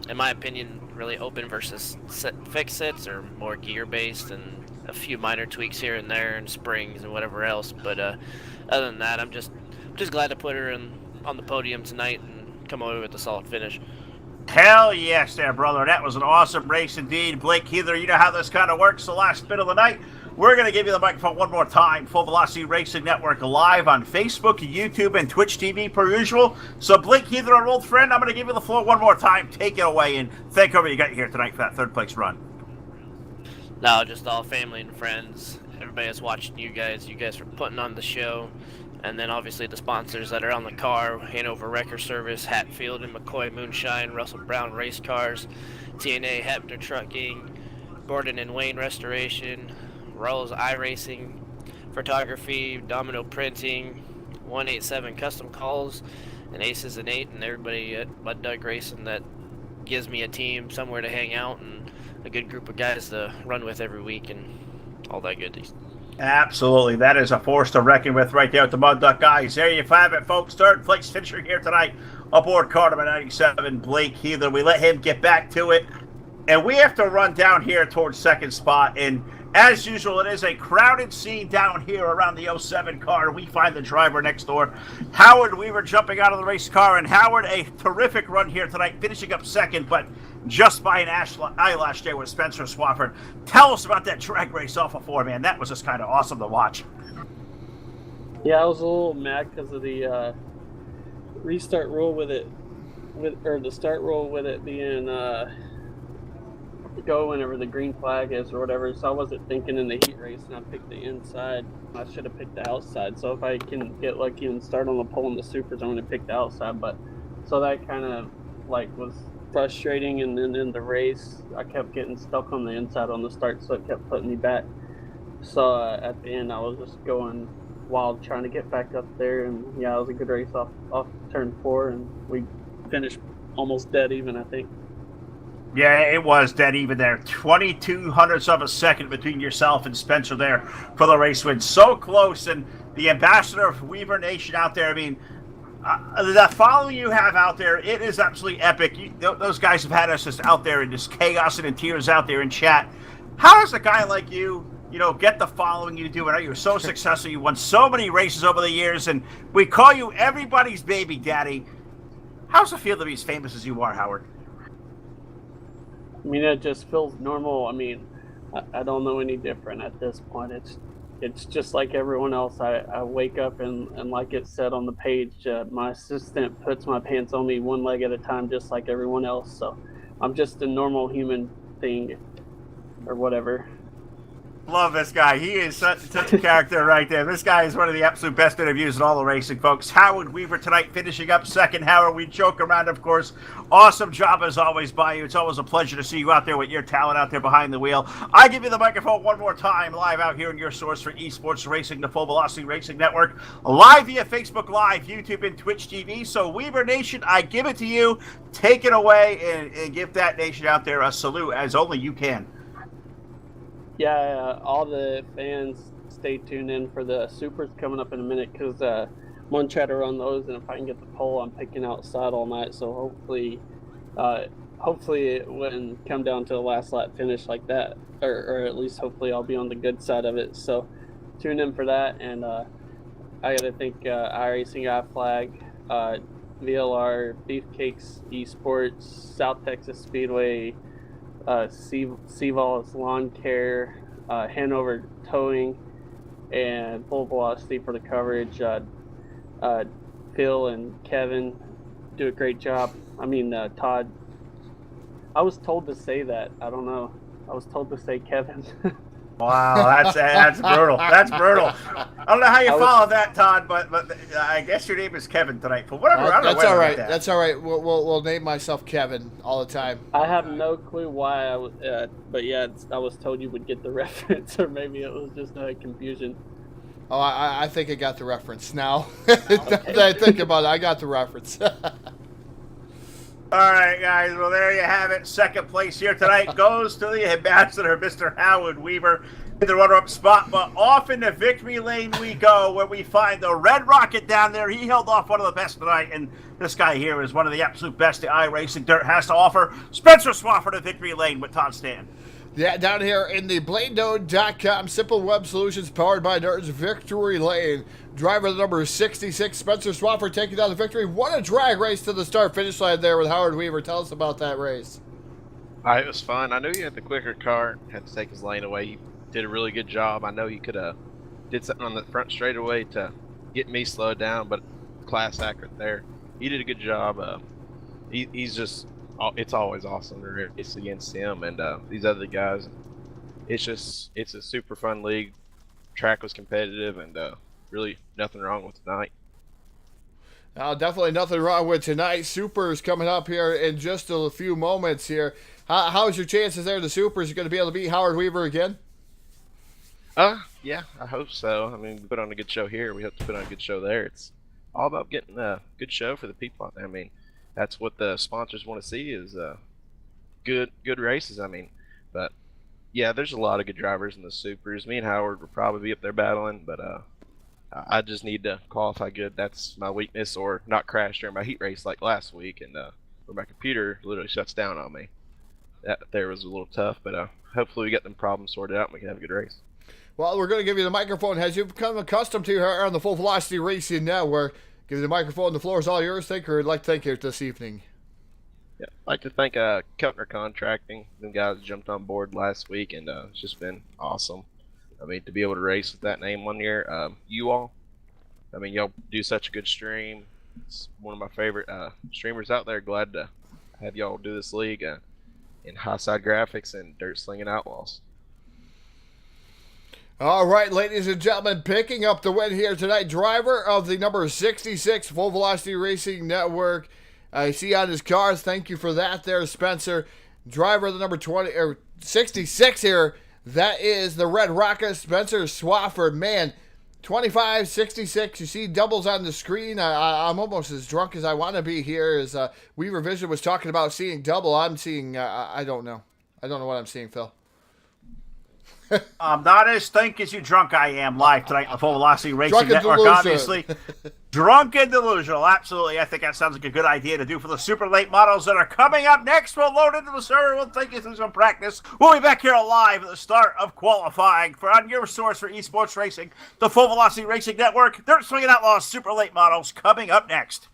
In my opinion, really open versus fixed sets are more gear based and a few minor tweaks here and there and springs and whatever else. But other than that, I'm just glad to put her on the podium tonight and come away with a solid finish. Hell yes there, brother. That was an awesome race indeed. Blake Heather, you know how this kind of works the last bit of the night. We're going to give you the microphone one more time. Full Velocity Racing Network live on Facebook, YouTube, and Twitch TV per usual. So, Blake Heather, our old friend, I'm going to give you the floor one more time. Take it away and thank whoever you got here tonight for that 3rd place run. No, just all family and friends. Everybody that's watching you guys for putting on the show. And then obviously the sponsors that are on the car, Hanover Wrecker Service, Hatfield and McCoy Moonshine, Russell Brown Race Cars, TNA Hepner Trucking, Gordon and Wayne Restoration, Rolls iRacing, Photography, Domino Printing, 187 Custom Calls, and Aces and 8, and everybody at Bud Doug Racing that gives me a team, somewhere to hang out, and a good group of guys to run with every week, and all that goodies. Absolutely. That is a force to reckon with right there with the Mud Duck guys. There you have it, folks. 3rd place finisher here tonight aboard car number 97, Blake Heather. We let him get back to it, and we have to run down here towards 2nd spot, and as usual, it is a crowded scene down here around the 07 car. We find the driver next door, Howard Weaver, jumping out of the race car. And Howard, a terrific run here tonight, finishing up 2nd, but just by an eyelash there with Spencer Swafford. Tell us about that drag race off of 4, man. That was just kind of awesome to watch. Yeah, I was a little mad because of the restart rule or the start rule with it being go whenever the green flag is or whatever, so I wasn't thinking in the heat race, and I picked the inside. I should have picked the outside, so if I can get lucky and start on the pole in the supers, I'm going to pick the outside. But so that kind of was frustrating, and then in the race I kept getting stuck on the inside on the start, so it kept putting me back. So at the end I was just going wild trying to get back up there, and yeah, it was a good race off turn 4, and we finished almost dead even, I think. Yeah, it was dead even there. 22 hundredths of a second between yourself and Spencer there for the race win. So close, and the ambassador of Weaver Nation out there, I mean, the following you have out there, it is absolutely epic. Those guys have had us just out there in just chaos and in tears out there in chat. How does a guy like you get the following you do? I know you're so successful. You won so many races over the years, and we call you everybody's baby daddy. How's it feel to be as famous as you are, Howard? I mean, it just feels normal. I mean, I don't know any different at this point. It's just like everyone else. I wake up and like it said on the page, my assistant puts my pants on me one leg at a time, just like everyone else. So I'm just a normal human thing or whatever. Love this guy. He is such a character right there. This guy is one of the absolute best interviews in all the racing, folks. Howard Weaver tonight finishing up 2nd. Howard, we joke around, of course. Awesome job as always by you. It's always a pleasure to see you out there with your talent out there behind the wheel. I give you the microphone one more time, live out here in your source for esports racing, the Full Velocity Racing Network, live via Facebook Live, YouTube, and Twitch TV. So, Weaver Nation, I give it to you. Take it away and give that nation out there a salute as only you can. Yeah, all the fans stay tuned in for the supers coming up in a minute, because I'm going to try to run those, and if I can get the pole, I'm picking outside all night. So hopefully it wouldn't come down to the last lap finish like that, or at least hopefully I'll be on the good side of it. So tune in for that. And I got to thank iRacing, iFlag, VLR, Beefcakes Esports, South Texas Speedway, Seaval's Lawn Care, Hanover Towing, and Full Velocity for the coverage. Phil and Kevin do a great job. I mean, Todd. I was told to say that. I don't know. I was told to say Kevin. Wow, that's brutal. That's brutal. I don't know how you follow that, Todd, but I guess your name is Kevin tonight. But whatever. I don't know That's all right. that. That's all right. We'll name myself Kevin all the time. I have no clue why I was, but yeah, I was told you would get the reference, or maybe it was just a confusion. Oh, I think I got the reference now. That I think about it, I got the reference. All right, guys. Well, there you have it. Second place here tonight goes to the ambassador, Mr. Howard Weaver, in the runner-up spot. But off in the victory lane we go, where we find the Red Rocket down there. He held off one of the best tonight, and this guy here is one of the absolute best the iRacing Dirt has to offer. Spencer Swafford in victory lane with Todd Stan. Yeah, down here in the BladeNode.com, simple web solutions powered by Nerd's Victory Lane. Driver number 66, Spencer Swafford, taking down the victory. What a drag race to the start-finish line there with Howard Weaver. Tell us about that race. It was fun. I knew he had the quicker car, had to take his lane away. He did a really good job. I know he could have did something on the front straightaway to get me slowed down, but class accurate there. He did a good job. He's just... It's always awesome to race against him and these other guys. It's a super fun league. Track was competitive and really nothing wrong with tonight. Definitely nothing wrong with tonight. Supers coming up here in just a few moments here. How's your chances there? The Supers are going to be able to beat Howard Weaver again? Yeah, I hope so. I mean, we put on a good show here. We hope to put on a good show there. It's all about getting a good show for the people out there. I mean, that's what the sponsors want to see is good races. I mean, but yeah, there's a lot of good drivers in the supers. Me and Howard will probably be up there battling, but I just need to qualify good. That's my weakness, or not crash during my heat race like last week, and where my computer literally shuts down on me. That there was a little tough, but hopefully we get them problems sorted out and we can have a good race. Well, we're going to give you the microphone as you've become accustomed to here on the Full Velocity Racing Network. Give you the microphone. The floor is all yours. Thank you. I'd like to thank you this evening. Yeah, I'd like to thank Keltner Contracting. Them guys jumped on board last week, and it's just been awesome. I mean, to be able to race with that name 1 year. You all, I mean, y'all do such a good stream. It's one of my favorite streamers out there. Glad to have y'all do this league in High Side Graphics and Dirt Slinging Outlaws. All right, ladies and gentlemen, picking up the win here tonight, driver of the number 66 Full Velocity Racing Network. I see on his cars. Thank you for that there, Spencer. Driver of the number 66 here. That is the Red Rocket, Spencer Swafford. Man, 25, 66. You see doubles on the screen. I'm almost as drunk as I want to be here. As Weaver Vision was talking about seeing double, I'm seeing, I don't know. I don't know what I'm seeing, Phil. I'm not as think as you drunk I am live tonight on the Full Velocity Racing Drunk and Network, delusional. obviously. Drunk and delusional, absolutely. I think that sounds like a good idea to do for the super late models that are coming up next. We'll load into the server. We'll take you through some practice. We'll be back here live at the start of qualifying for on your source for esports racing, the Full Velocity Racing Network. Dirt Swinging Outlaws super late models coming up next.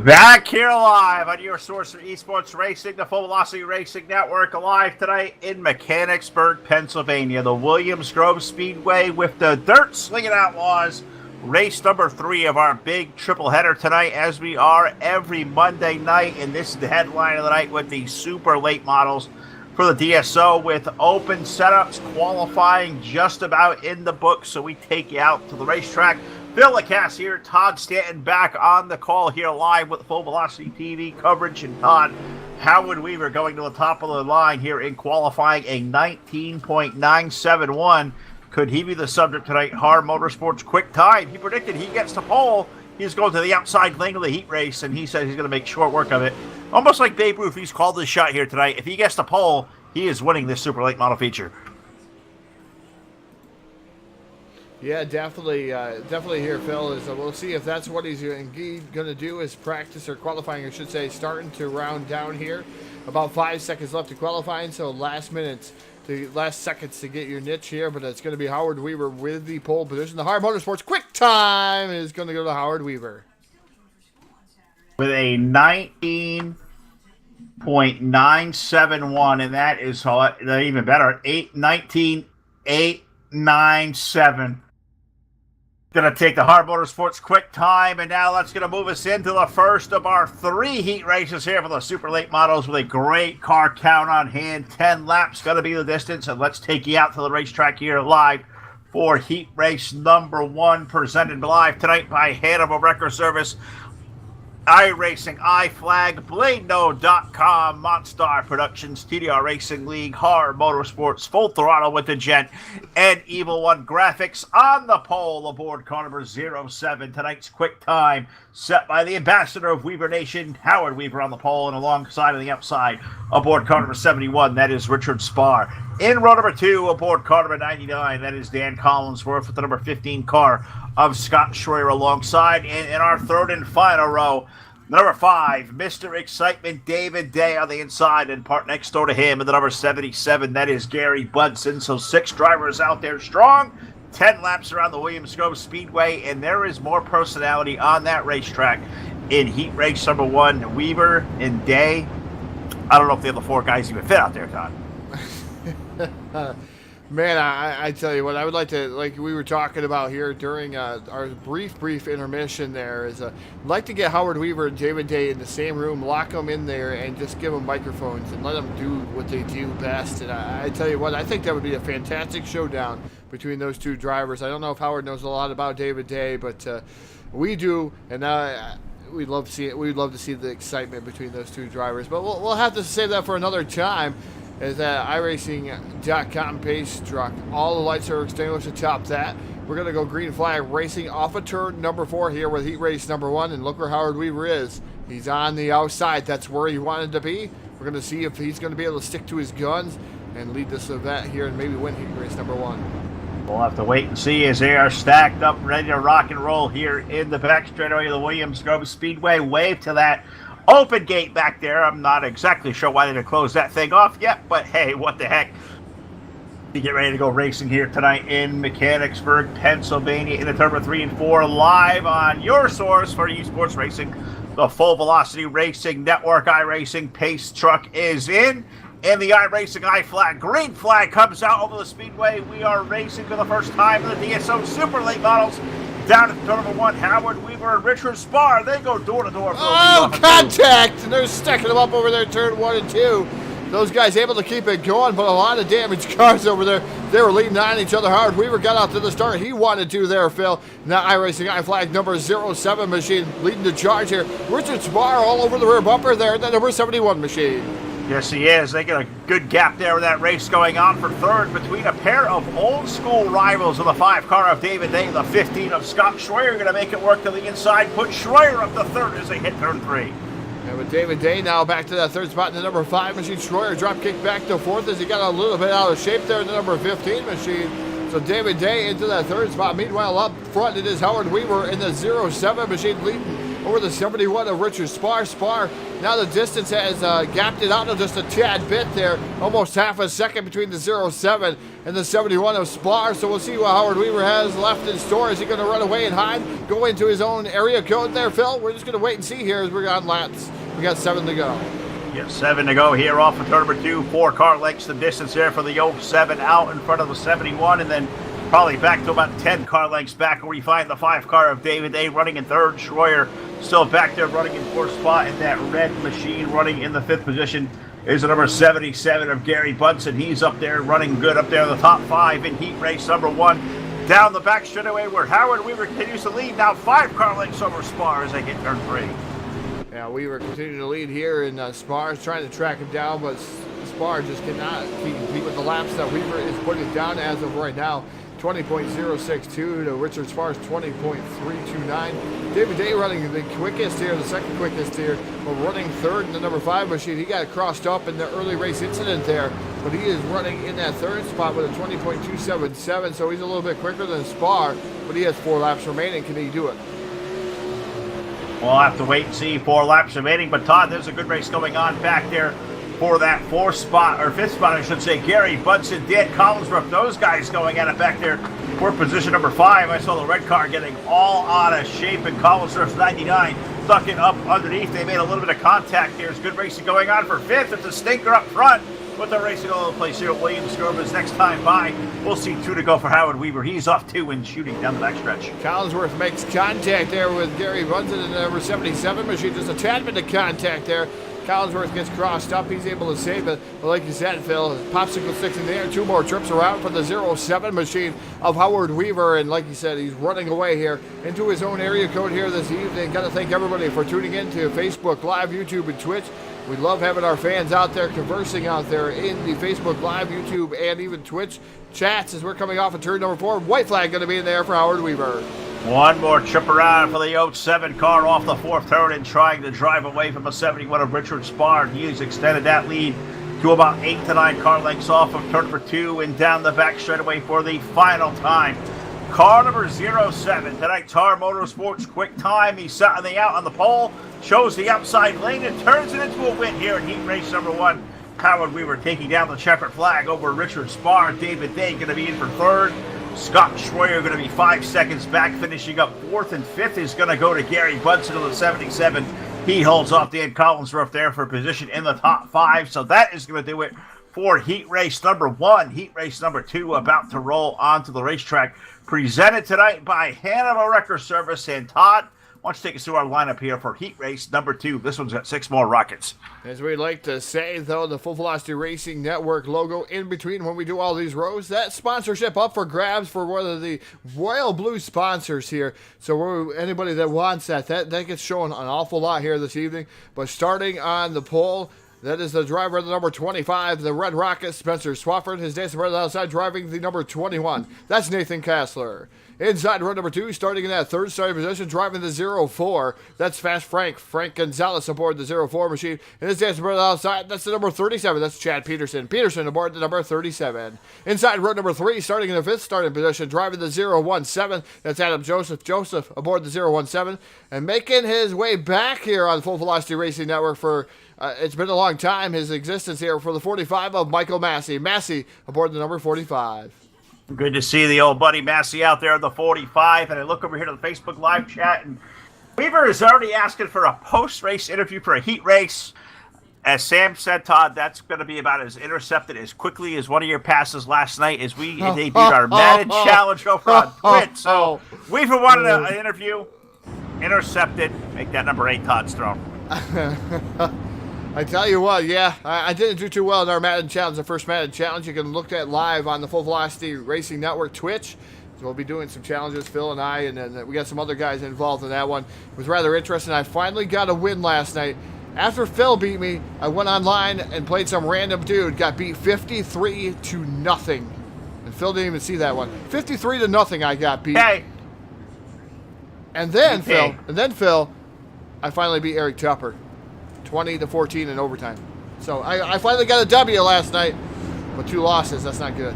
Back here live on your source for esports racing, the Full Velocity Racing Network, alive tonight in Mechanicsburg, Pennsylvania. The Williams Grove Speedway with the Dirt Slinging Outlaws. Race number 3 of our big triple header tonight, as we are every Monday night. And this is the headline of the night with the super late models for the DSO, with open setups, qualifying just about in the books. So we take you out to the racetrack. Phil LaCasse here, Todd Stanton back on the call here live with Full Velocity TV coverage. And Todd, Howard Weaver going to the top of the line here in qualifying, a 19.971. Could he be the subject tonight? Har Motorsports quick time. He predicted he gets to pole. He's going to the outside lane of the heat race, and he says he's going to make short work of it. Almost like Babe Ruth, he's called his shot here tonight. If he gets to pole, he is winning this super late model feature. Yeah, definitely here, Phil. We'll see if that's what he's indeed going to do, is practice, or qualifying, I should say, starting to round down here. About 5 seconds left to qualifying, so last seconds to get your niche here, but it's going to be Howard Weaver with the pole position. The Har Motorsports quick time is going to go to Howard Weaver. With a 19.971, and that is even better, 19.897. Going to take the Har Motorsports quick time, and now that's going to move us into the first of our 3 heat races here for the super late models, with a great car count on hand. 10 laps going to be the distance, and let's take you out to the racetrack here live for heat race number 1, presented live tonight by Hannibal Record Service, iRacing, iFlag, BladeNode.com, Monstar Productions, TDR Racing League, Har Motorsports, Full Throttle with the Gent, and Evil One Graphics. On the pole aboard car number 07. Tonight's quick time set by the ambassador of Weaver Nation, Howard Weaver, on the pole, and alongside on the outside aboard car number 71, that is Richard Spar. In row number 2 aboard car number 99, that is Dan Collinsworth with the number 15 car of Scott Schroyer alongside. And in our third and final row, number 5, Mr. Excitement, David Day on the inside, and part next door to him in the number 77, that is Gary Budson. So 6 drivers out there strong, 10 laps around the Williams Grove Speedway, and there is more personality on that racetrack in heat race number 1. Weaver and Day, I don't know if the other 4 guys even fit out there, Todd. Man, I tell you what, I would like to, like we were talking about here during our brief intermission there, is I'd like to get Howard Weaver and David Day in the same room, lock them in there, and just give them microphones and let them do what they do best. And I tell you what, I think that would be a fantastic showdown between those 2 drivers. I don't know if Howard knows a lot about David Day, but we do, and we'd love to see it. We'd love to see the excitement between those 2 drivers. But we'll have to save that for another time. Is that iRacing.com pace truck. All the lights are extinguished atop that. We're going to go green flag racing off of turn number 4 here with heat race number 1. And look where Howard Weaver is. He's on the outside. That's where he wanted to be. We're going to see if he's going to be able to stick to his guns and lead this event here and maybe win heat race number 1. We'll have to wait and see as they are stacked up, ready to rock and roll here in the back straightaway of the Williams Grove Speedway. Wave to that open gate back there. I'm not exactly sure why they didn't close that thing off yet, but hey, what the heck. We get ready to go racing here tonight in Mechanicsburg, Pennsylvania, in the number 3 and 4, live on your source for esports racing, the Full Velocity Racing Network. iRacing pace truck is in, and the iRacing iFlag green flag comes out over the speedway. We are racing for the first time in the DSO super late models. Down at turn number 1, Howard Weaver and Richard Spar. They go door to door. Oh, contact! And they're stacking them up over there, turn 1 and 2. Those guys able to keep it going, but a lot of damaged cars over there. They were leading on each other hard. Weaver got out to the start. He wanted to there, Phil. Now iRacing iFlag number 07 machine leading the charge here. Richard Spar all over the rear bumper there, that number 71 machine. Yes, he is. They get a good gap there with that race going on for third between a pair of old school rivals of the 5 car of David Day, the 15 of Scott Schroyer. Going to make it work to the inside, put Schroyer up to third as they hit turn 3. And with David Day now back to that third spot in the number 5 machine. Schroyer drop kick back to 4th as he got a little bit out of shape there in the number 15 machine. So David Day into that third spot. Meanwhile, up front it is Howard Weaver in the 07 machine leading over the 71 of Richard Spar. Spar, now the distance has gapped it out just a tad bit there. Almost half a second between the 07 and the 71 of Spar. So we'll see what Howard Weaver has left in store. Is he going to run away and hide, go into his own area code there, Phil? We're just going to wait and see here as we're on laps. We got 7 to go. Yeah, 7 to go here off of turn number 2. 4 car lengths the distance there for the 07 out in front of the 71, and then probably back to about 10 car lengths back where we find the 5 car of David A running in 3rd. Schroyer still back there running in 4th spot, and that red machine running in the 5th position is the number 77 of Gary Bunson. He's up there running good up there in the top 5 in heat race number 1. Down the back straightaway where Howard Weaver continues to lead, now 5 car lengths over Spar as they hit turn 3. Yeah, Weaver continuing to lead here, and Spar is trying to track him down, but Spar just cannot compete with the laps that Weaver is putting down as of right now. 20.062 to Richard Spar's 20.329. David Day running the quickest here, the second quickest here, but running 3rd in the number 5 machine. He got crossed up in the early race incident there, but he is running in that 3rd spot with a 20.277, so he's a little bit quicker than Spar, but he has 4 laps remaining. Can he do it? We'll have to wait and see. 4 laps remaining. But Todd, there's a good race going on back there for that 4th spot, or 5th spot, I should say. Gary Bunson, Dan Collinsworth, those guys going at it back there for position number 5. I saw the red car getting all out of shape, and Collinsworth's 99 stuck it up underneath. They made a little bit of contact. There's good racing going on for 5th. It's a stinker up front. But they're racing all over the place here at Williams-Grove. Next time by, we'll see 2 to go for Howard Weaver. He's off 2 and shooting down the backstretch. Collinsworth makes contact there with Gary Bunson in the number 77 machine. Just a tad bit of contact there. Collinsworth gets crossed up. He's able to save it. But like you said, Phil, popsicle sticks in the air. 2 more trips around for the 07 machine of Howard Weaver. And like you said, he's running away here into his own area code here this evening. Got to thank everybody for tuning in to Facebook Live, YouTube, and Twitch. We love having our fans out there conversing out there in the Facebook Live, YouTube, and even Twitch chats as we're coming off of turn number 4. White flag going to be in there for Howard Weaver. 1 more trip around for the 07 car off the 4th turn and trying to drive away from a 71 of Richard Spar. He has extended that lead to about 8 to 9 car lengths off of turn number 2 and down the back straightaway for the final time. Car number 07, tonight Tar Motorsports quick time. He's sat on the out on the pole, shows the outside lane and turns it into a win here in heat race number 1. Howard Weaver taking down the checkered flag over Richard Spar. David Day going to be in for 3rd. Scott Schroyer going to be 5 seconds back, finishing up 4th, and 5th is going to go to Gary Bunson of the 77. He holds off Dan Collinsworth there for position in the top 5. So that is going to do it for heat race number 1. Heat race number 2 about to roll onto the racetrack. Presented tonight by Hanover Wrecker Service. And Todd, why don't you take us through our lineup here for heat race number 2. This one's got 6 more rockets. As we like to say, though, the Full Velocity Racing Network logo in between when we do all these rows, that sponsorship up for grabs for one of the Royal Blue sponsors here. So anybody that wants that gets shown an awful lot here this evening. But starting on the pole, that is the driver of the number 25, the Red Rocket, Spencer Swafford. His dancing brother outside driving the number 21. That's Nathan Kassler. Inside row number 2, starting in that 3rd starting position, driving the 04. That's Fast Frank. Frank Gonzalez aboard the 04 machine. And his dancing brother outside, that's the number 37. That's Chad Peterson. Peterson aboard the number 37. Inside row number 3, starting in the 5th starting position, driving the 017. That's Adam Joseph. Joseph aboard the 017. And making his way back here on Full Velocity Racing Network for... it's been a long time, his existence here for the 45 of Michael Massey. Massey aboard the number 45. Good to see the old buddy Massey out there at the 45. And I look over here to the Facebook Live chat, and Weaver is already asking for a post-race interview for a heat race. As Sam said, Todd, that's going to be about as intercepted as quickly as one of your passes last night as we debuted our Madden Challenge over on Twitch. So Weaver wanted an interview. Intercepted. Make that number 8 Todd's throne. I tell you what, yeah, I didn't do too well in our Madden Challenge, the first Madden Challenge. You can look at live on the Full Velocity Racing Network Twitch. So we'll be doing some challenges, Phil and I, and then we got some other guys involved in that one. It was rather interesting. I finally got a win last night. After Phil beat me, I went online and played some random dude, got beat 53-0. And Phil didn't even see that one. 53-0 I got beat. Hey. And then, Phil, I finally beat Eric Tupper. 20-14 in overtime. So I finally got a W last night, but 2 losses. That's not good.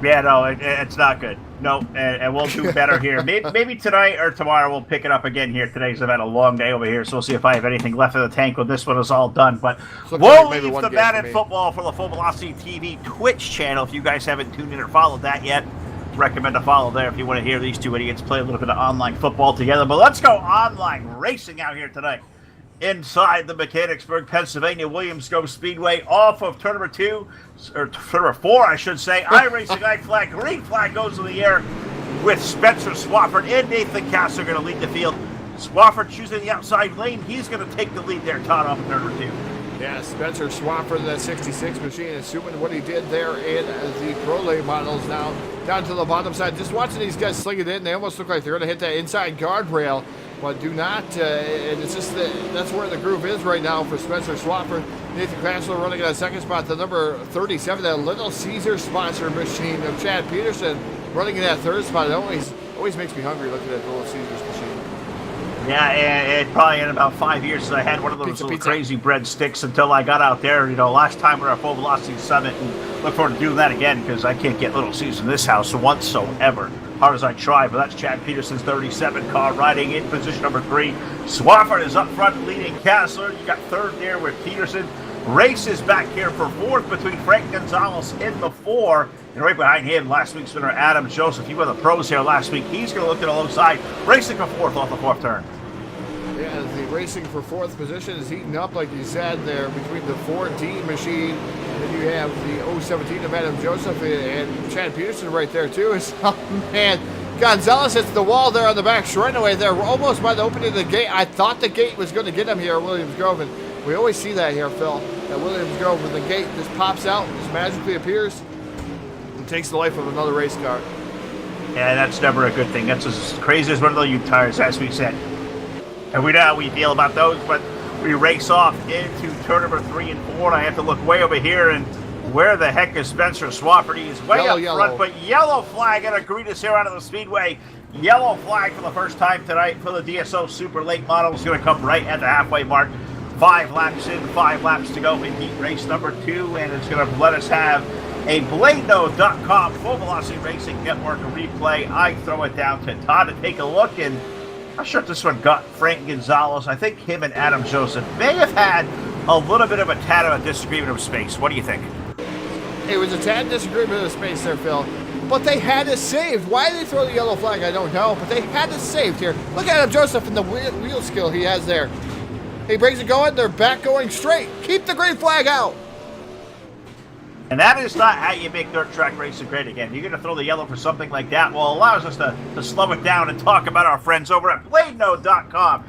Yeah, no, it's not good. No, and we'll do better here. Maybe tonight or tomorrow we'll pick it up again here today, because I've had a long day over here, so we'll see if I have anything left in the tank when this one is all done. But we'll leave the Madden football for the Full Velocity TV Twitch channel. If you guys haven't tuned in or followed that yet, recommend to follow there if you want to hear these two idiots play a little bit of online football together. But let's go online racing out here tonight. Inside the Mechanicsburg, Pennsylvania Williams-Go Speedway, off of turn number 2, or turn number 4, I should say. iRacing, I flag, green flag goes in the air with Spencer Swafford and Nathan Castle going to lead the field. Swafford choosing the outside lane. He's going to take the lead there, Todd, off of turn number 2. Yeah, Spencer Swafford, that 66 machine, assuming what he did there in the Pro Lane models now, down to the bottom side. Just watching these guys sling it in, they almost look like they're going to hit that inside guardrail. But do not, and it's just that's where the groove is right now for Spencer Swafford. Nathan Cranslow running in that second spot, the number 37, that Little Caesar sponsor machine of Chad Peterson running in that third spot. It always makes me hungry looking at Little Caesar's machine. Yeah, and it probably in about 5 years since I had one of those little crazy breadsticks until I got out there. You know, last time we were at Full Velocity Summit, and look forward to doing that again because I can't get Little Caesar in this house whatsoever. Hard as I try, but that's Chad Peterson's 37 car riding in position number 3. Swafford is up front leading Kessler. You got third there with Peterson. Races back here for fourth between Frank Gonzalez in the 4. And right behind him, last week's winner Adam Joseph. He won the pros here last week. He's going to look at the low side, racing for fourth off the fourth turn. Yeah, the racing for fourth position is heating up, like you said, there between the 14 machine, and then you have the 017 of Adam Joseph and Chad Peterson right there, too. Oh, man, Gonzalez hits the wall there on the back straightaway there, almost by the opening of the gate. I thought the gate was going to get him here at Williams Grove, and we always see that here, Phil, at Williams Grove, when the gate just pops out, just magically appears, and takes the life of another race car. Yeah, that's never a good thing. That's as crazy as one of those U tires, as we said. And we know how we feel about those, but we race off into turn number 3 and 4, and I have to look way over here, and where the heck is Spencer Swafford? He's way up front, but yellow flag going to greet us here out of the speedway. Yellow flag for the first time tonight for the DSO Super Late model is going to come right at the halfway mark. 5 laps in, 5 laps to go in heat race number 2, and it's going to let us have a BladeNode.com Full Velocity Racing Network replay. I throw it down to Todd to take a look, and I'm sure this one got Frank Gonzalez. I think him and Adam Joseph may have had a little bit of a tad of a disagreement of space. What do you think? It was a tad disagreement of space there, Phil. But they had it saved. Why did they throw the yellow flag, I don't know. But they had it saved here. Look at Adam Joseph and the wheel skill he has there. He brings it going. They're back going straight. Keep the green flag out. And that is not how you make dirt track racing great again. You're going to throw the yellow for something like that. Well, it allows us to slow it down and talk about our friends over at BladeNode.com.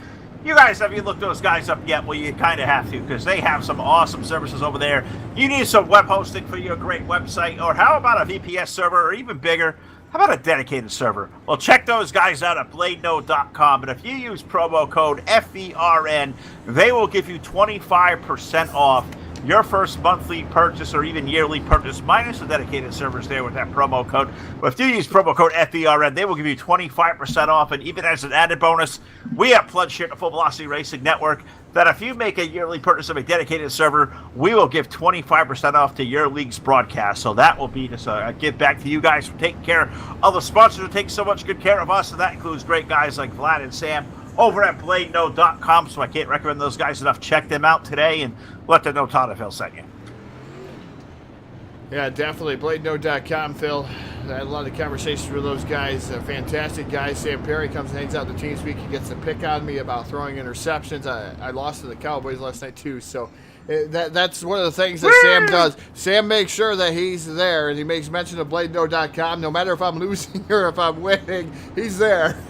You guys, have you looked those guys up yet? Well, you kind of have to, because they have some awesome services over there. You need some web hosting for your great website, or how about a VPS server, or even bigger, how about a dedicated server? Well, check those guys out at BladeNode.com, and if you use promo code FVRN, they will give you 25% off your first monthly purchase or even yearly purchase, minus the dedicated servers there with that promo code. But if you use promo code FVRN, they will give you 25% off. And even as an added bonus, we have pledged here at the Full Velocity Racing Network that if you make a yearly purchase of a dedicated server, we will give 25% off to your league's broadcast. So that will be just a give back to you guys for taking care of the sponsors who take so much good care of us. And that includes great guys like Vlad and Sam over at BladeNode.com, so I can't recommend those guys enough. Check them out today and let them know Todd Phil sent you. Yeah, definitely. BladeNode.com, Phil. I had a lot of conversations with those guys. Fantastic guys. Sam Perry comes and hangs out in the TeamSpeak. He gets to pick on me about throwing interceptions. I lost to the Cowboys last night, too, so that's one of the things that Sam does. Sam makes sure that he's there, and he makes mention of BladeNode.com. No matter if I'm losing or if I'm winning, he's there.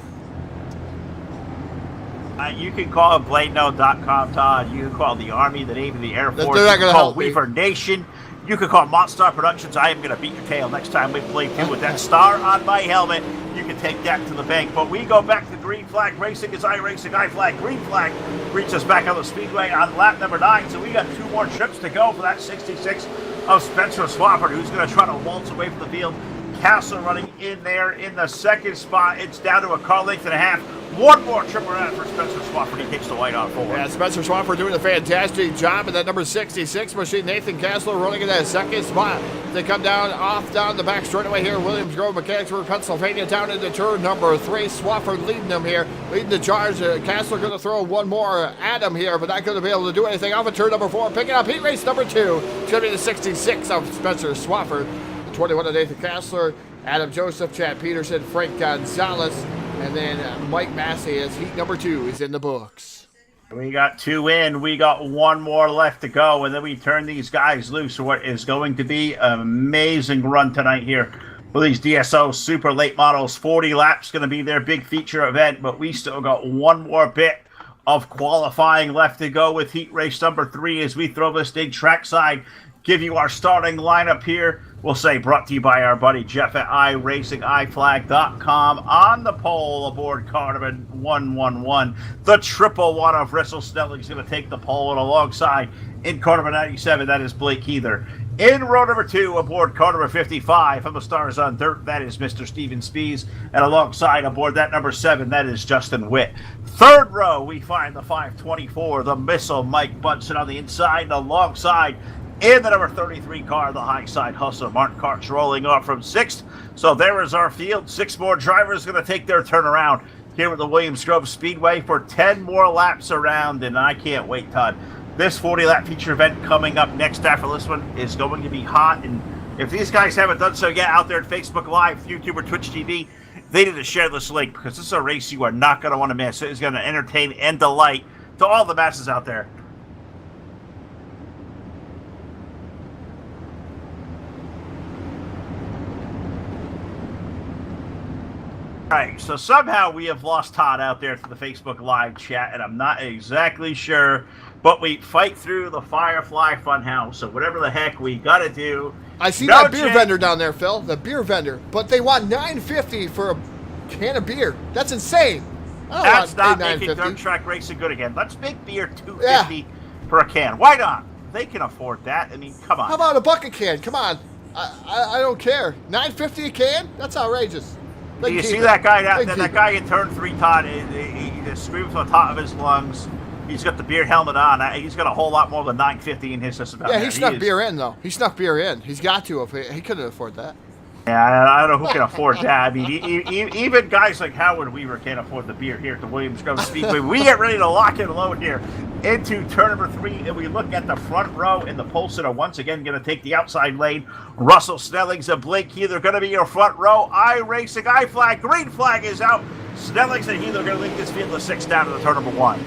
You can call BladeNode.com, Todd. You can call the Army, the Navy, the Air Force. They're not you can call Weaver Nation. You can call Monster Productions. I am going to beat your tail next time we play through with that star on my helmet. You can take that to the bank. But we go back to green flag racing as iRacing, I flag, green flag. Reach us back on the speedway on lap number 9. So we got 2 more trips to go for that 66 of Spencer Swafford, who's going to try to waltz away from the field. Castle running in there in the second spot. It's down to a car length and a half. One more trip around for Spencer Swafford. He takes the white on forward. Yeah, Spencer Swafford doing a fantastic job in that number 66 machine. Nathan Kessler running in that second spot. They come down the back straightaway here. Williams Grove Mechanicsburg, Pennsylvania, down into turn number 3. Swafford leading them here, leading the charge. Kessler going to throw one more at him here, but not going to be able to do anything. Off of turn number 4, picking up heat race number 2. It's going to be the 66 of Spencer Swafford. The 21 of Nathan Kessler, Adam Joseph, Chad Peterson, Frank Gonzalez, and then Mike Massey as heat number 2 is in the books. We got 2 in. We got 1 more left to go, and then we turn these guys loose for what is going to be an amazing run tonight here with these DSO super late models. 40 laps going to be their big feature event, but we still got 1 more bit of qualifying left to go with heat race number 3 as we throw this thing trackside. Give you our starting lineup here. We'll say brought to you by our buddy Jeff at iRacingIFlag.com. On the pole aboard Cardamon 111. The triple one of Russell Snelling's going to take the pole, and alongside in Cardamon 97, that is Blake Heather. In row number 2 aboard car number 55 from the Stars on Dirt, that is Mr. Steven Spees. And alongside aboard that number 7, that is Justin Witt. Third row, we find the 524, the Missile Mike Bunson on the inside, and alongside in the number 33 car, the high side hustler, Martin Karch rolling off from 6th. So there is our field. 6 more drivers going to take their turnaround here at the Williams Grove Speedway for 10 more laps around. And I can't wait, Todd. This 40-lap feature event coming up next after this one is going to be hot. And if these guys haven't done so yet out there at Facebook Live, YouTube, or Twitch TV, they need to share this link because this is a race you are not going to want to miss. It is going to entertain and delight to all the masses out there. All right, so somehow we have lost Todd out there through the Facebook Live chat, and I'm not exactly sure, but we fight through the Firefly Funhouse, so whatever the heck we got to do. I see that beer vendor down there, Phil, the beer vendor, but they want $9.50 for a can of beer. That's insane. That's not making dirt track racing good again. Let's make beer $2.50 for a can. Why not? They can afford that. I mean, come on. How about a bucket can? Come on. I don't care. $9.50 a can? That's outrageous. Do you see that guy that guy in turn 3, Todd? He just screams on the top of his lungs. He's got the beer helmet on. He's got a whole lot more than $9.50 in his system. Yeah, he snuck beer in, though. He snuck beer in. He's got to. If he couldn't afford that. Yeah, I don't know who can afford that. I mean, even guys like Howard Weaver can't afford the beer here at the Williams Grove Speedway. We get ready to lock and load here into turn number 3, and we look at the front row, and the Polson are once again going to take the outside lane. Russell Snellings and Blake Heather going to be your front row. iRacing, iFlag, green flag is out. Snellings and Heather are going to link this field of 6 down to the turn number 1.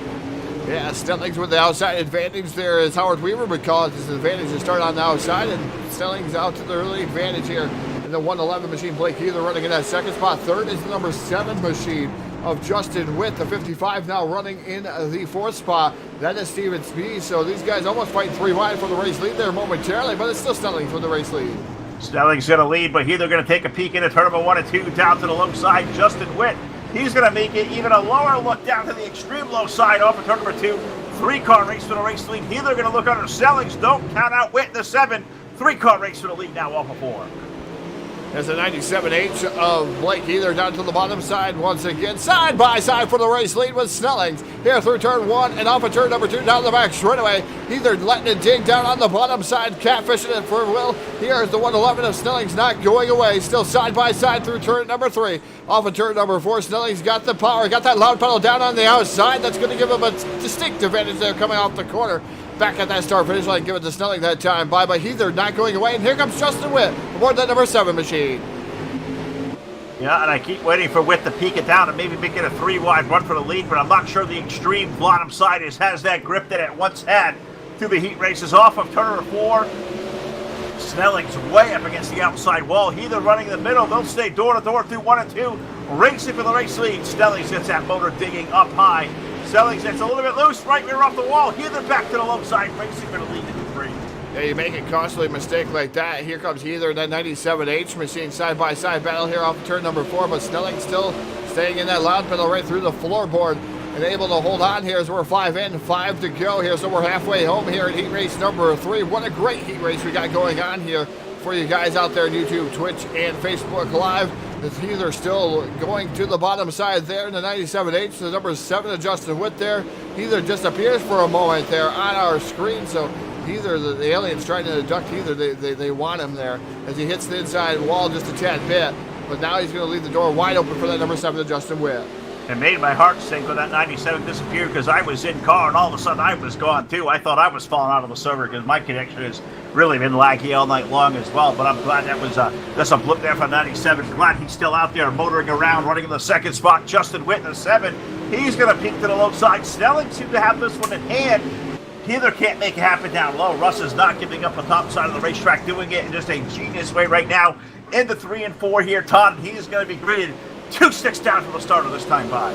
Yeah, Snellings with the outside advantage there, as Howard Weaver would call it. His advantage to start on the outside, and Snellings out to the early advantage here. The 111 machine, Blake Heather running in that second spot. Third is the number 7 machine of Justin Witt. The 55 now running in the 4th spot. That is Steven Speed. So these guys almost fighting 3 wide for the race lead there momentarily, but it's still Snellings for the race lead. Snellings going to lead, but Heather going to take a peek into turn number 1 and 2 down to the low side. Justin Witt, he's going to make it even a lower look down to the extreme low side off of turn number 2. 3-car race for the race lead. Heather going to look under Snellings. Don't count out Witt in the 7. 3-car race for the lead now off of 4. There's a 97H of Blake Heather down to the bottom side once again. Side by side for the race lead with Snellings. Here through turn 1 and off of turn number 2 down the back straightaway. Heather letting it dig down on the bottom side. Catfishing it for Will. Here is the 111 of Snellings not going away. Still side by side through turn number 3. Off of turn number 4, Snellings got the power. Got that loud pedal down on the outside. That's going to give him a distinct advantage there coming off the corner. Back at that start finish line, give it to Snelling that time. By Heather not going away, and here comes Justin Witt aboard that number 7 machine. Yeah, and I keep waiting for Witt to peek it down and maybe make it a 3-wide run for the lead, but I'm not sure the extreme bottom side has that grip that it once had through the heat races. Off of turn number 4. Snelling's way up against the outside wall. Heather running in the middle. They'll stay door to door through 1 and 2. Racing for the race lead. Snelling's gets that motor digging up high. Snelling's gets a little bit loose, right rear off the wall. Heather back to the low side, racing for the lead in 3. Yeah, you make a costly mistake like that. Here comes Heather, that 97H machine, side-by-side battle here off of turn number 4, but Snelling still staying in that loud pedal right through the floorboard and able to hold on here as we're 5 in, 5 to go here. So we're halfway home here at heat race number 3. What a great heat race we got going on here for you guys out there on YouTube, Twitch, and Facebook Live. It's either still going to the bottom side there in the 97H, the number 7 Justin Witt there. Either disappears for a moment there on our screen, so either the alien's trying to deduct, either they want him there as he hits the inside wall just a tad bit. But now he's going to leave the door wide open for that number 7 Justin Witt. It made my heart sink when that 97 disappeared because I was in car and all of a sudden I was gone too. I thought I was falling out of the server because my connection has really been laggy all night long as well. But I'm glad that was that's a blip there for 97. Glad he's still out there motoring around, running in the second spot. Justin Witt in the 7. He's going to peek to the low side. Snelling seemed to have this one in hand. He either can't make it happen down low. Russ is not giving up the top side of the racetrack, doing it in just a genius way right now. Into 3 and 4 here, Todd. He's going to be greeted 2 sticks down from the start of this time by.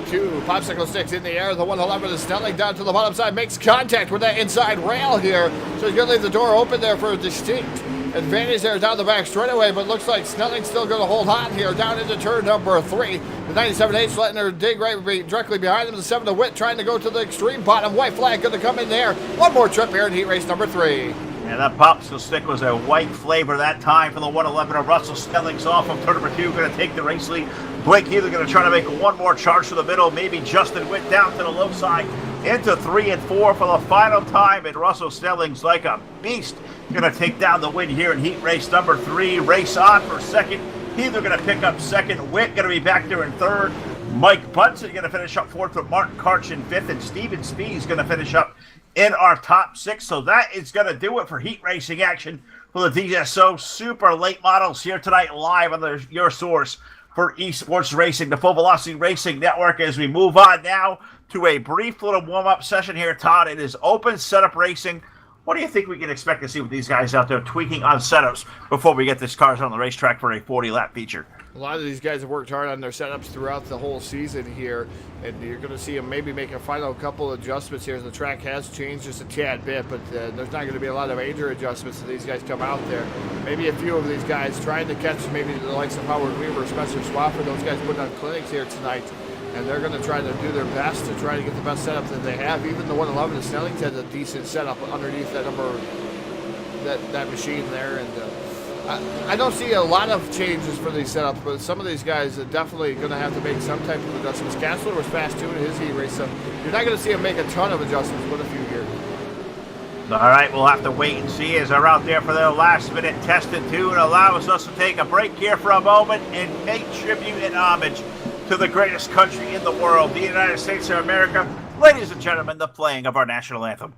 2 popsicle sticks in the air. The 111 is Snelling down to the bottom side, makes contact with that inside rail here. So he's going to leave the door open there for a distinct advantage there down the back straightaway, but looks like Snelling's still going to hold on here down into turn number 3. The 97H letting her dig right directly behind him. The 7 to Witt trying to go to the extreme bottom. White flag going to come in there. One more trip here in heat race number 3. And that popsicle stick was a white flavor that time for the 111 of Russell. Snelling's off of turn number 2, going to take the race lead. Blake either going to try to make one more charge to the middle. Maybe Justin Witt down to the low side into 3 and 4 for the final time. And Russell Snelling's like a beast. Going to take down the win here in heat race number 3. Race on for second. Either going to pick up second. Witt going to be back there in third. Mike Bunson going to finish up fourth with Martin Karch in fifth. And Steven Spees going to finish up in our top 6. So that is going to do it for heat racing action for the DSO Super Late Models here tonight live on your source for esports racing, the Full Velocity Racing Network. As we move on now to a brief little warm-up session here, Todd. It is open setup racing. What do you think we can expect to see with these guys out there tweaking on setups before we get these cars on the racetrack for a 40-lap feature? A lot of these guys have worked hard on their setups throughout the whole season here, and you're going to see them maybe make a final couple adjustments here. The track has changed just a tad bit, but there's not going to be a lot of major adjustments as these guys come out there. Maybe a few of these guys trying to catch maybe the likes of Howard Weaver, Spencer Swafford, those guys putting on clinics here tonight, and they're going to try to do their best to try to get the best setup that they have. Even the 111 of Snelling's has a decent setup underneath that number, that machine there, and I don't see a lot of changes for these setups, but some of these guys are definitely going to have to make some type of adjustments. Castler was fast too in his heat race, so you're not going to see him make a ton of adjustments, but a few here. All right, we'll have to wait and see as they're out there for their last-minute test and tune. Allows us to take a break here for a moment and pay tribute and homage to the greatest country in the world, the United States of America. Ladies and gentlemen, the playing of our national anthem.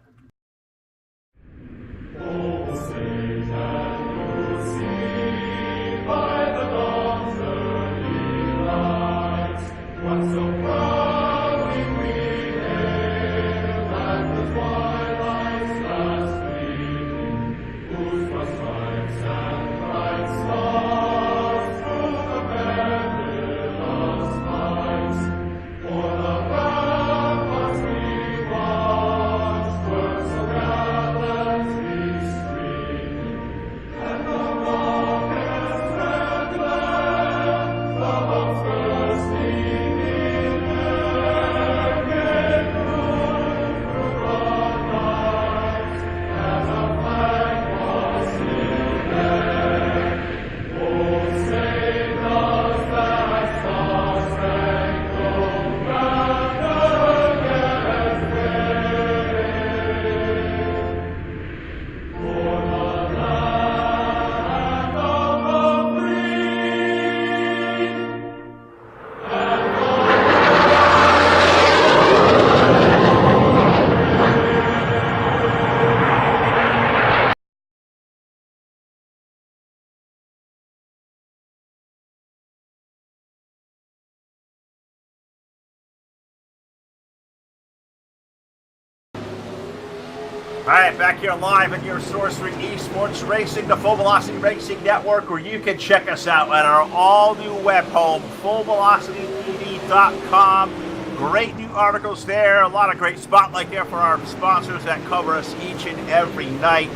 All right, back here live at your source for esports racing, the Full Velocity Racing Network, where you can check us out at our all-new web home, fullvelocitytv.com. Great new articles there, a lot of great spotlight there for our sponsors that cover us each and every night.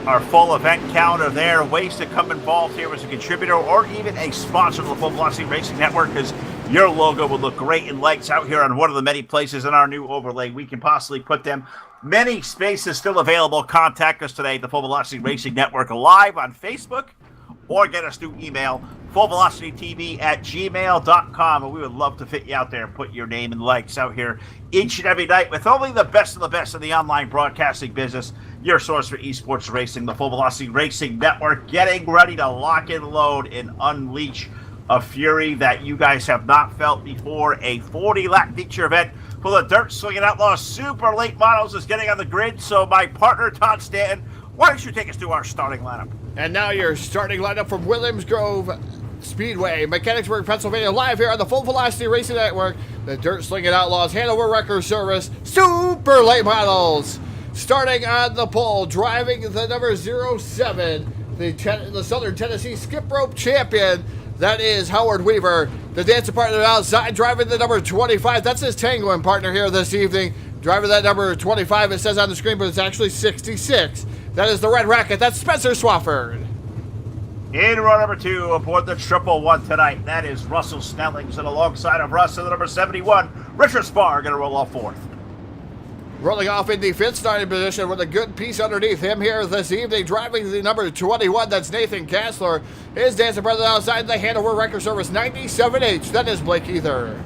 Our full event calendar there, ways to come involved here as a contributor or even a sponsor of the Full Velocity Racing Network, because Your logo would look great in lights out here on one of the many places in our new overlay we can possibly put them. Many spaces still available. Contact us today at the Full Velocity Racing Network live on Facebook or get us through email, fullvelocitytv@gmail.com, and we would love to fit you out there and put your name in lights out here each and every night with only the best of the best in the online broadcasting business. Your source for esports racing, the Full Velocity Racing Network, getting ready to lock and load and unleash a fury that you guys have not felt before. A 40-lap feature event for the Dirt Swinging Outlaws Super Late Models is getting on the grid. So my partner, Todd Stanton, why don't you take us through our starting lineup? And now your starting lineup from Williams Grove Speedway, Mechanicsburg, Pennsylvania, live here on the Full Velocity Racing Network. The Dirt Slinging Outlaws, Hanover Wrecker Service, Super Late Models. Starting on the pole, driving the number 07, the Southern Tennessee Skip Rope Champion. That is Howard Weaver. The dancing partner outside, driving the number 25. That's his tangoing partner here this evening. Driving that number 25, it says on the screen, but it's actually 66. That is the Red Racket. That's Spencer Swafford. In row number 2, aboard the 111 tonight, that is Russell Snellings. And alongside of Russ, the number 71, Richard Spar, going to roll off 4th. Rolling off in the 5th starting position with a good piece underneath him here this evening. Driving the number 21, that's Nathan Kassler. His dancing brother outside the Hanover Wrecker Service 97H. That is Blake Ether.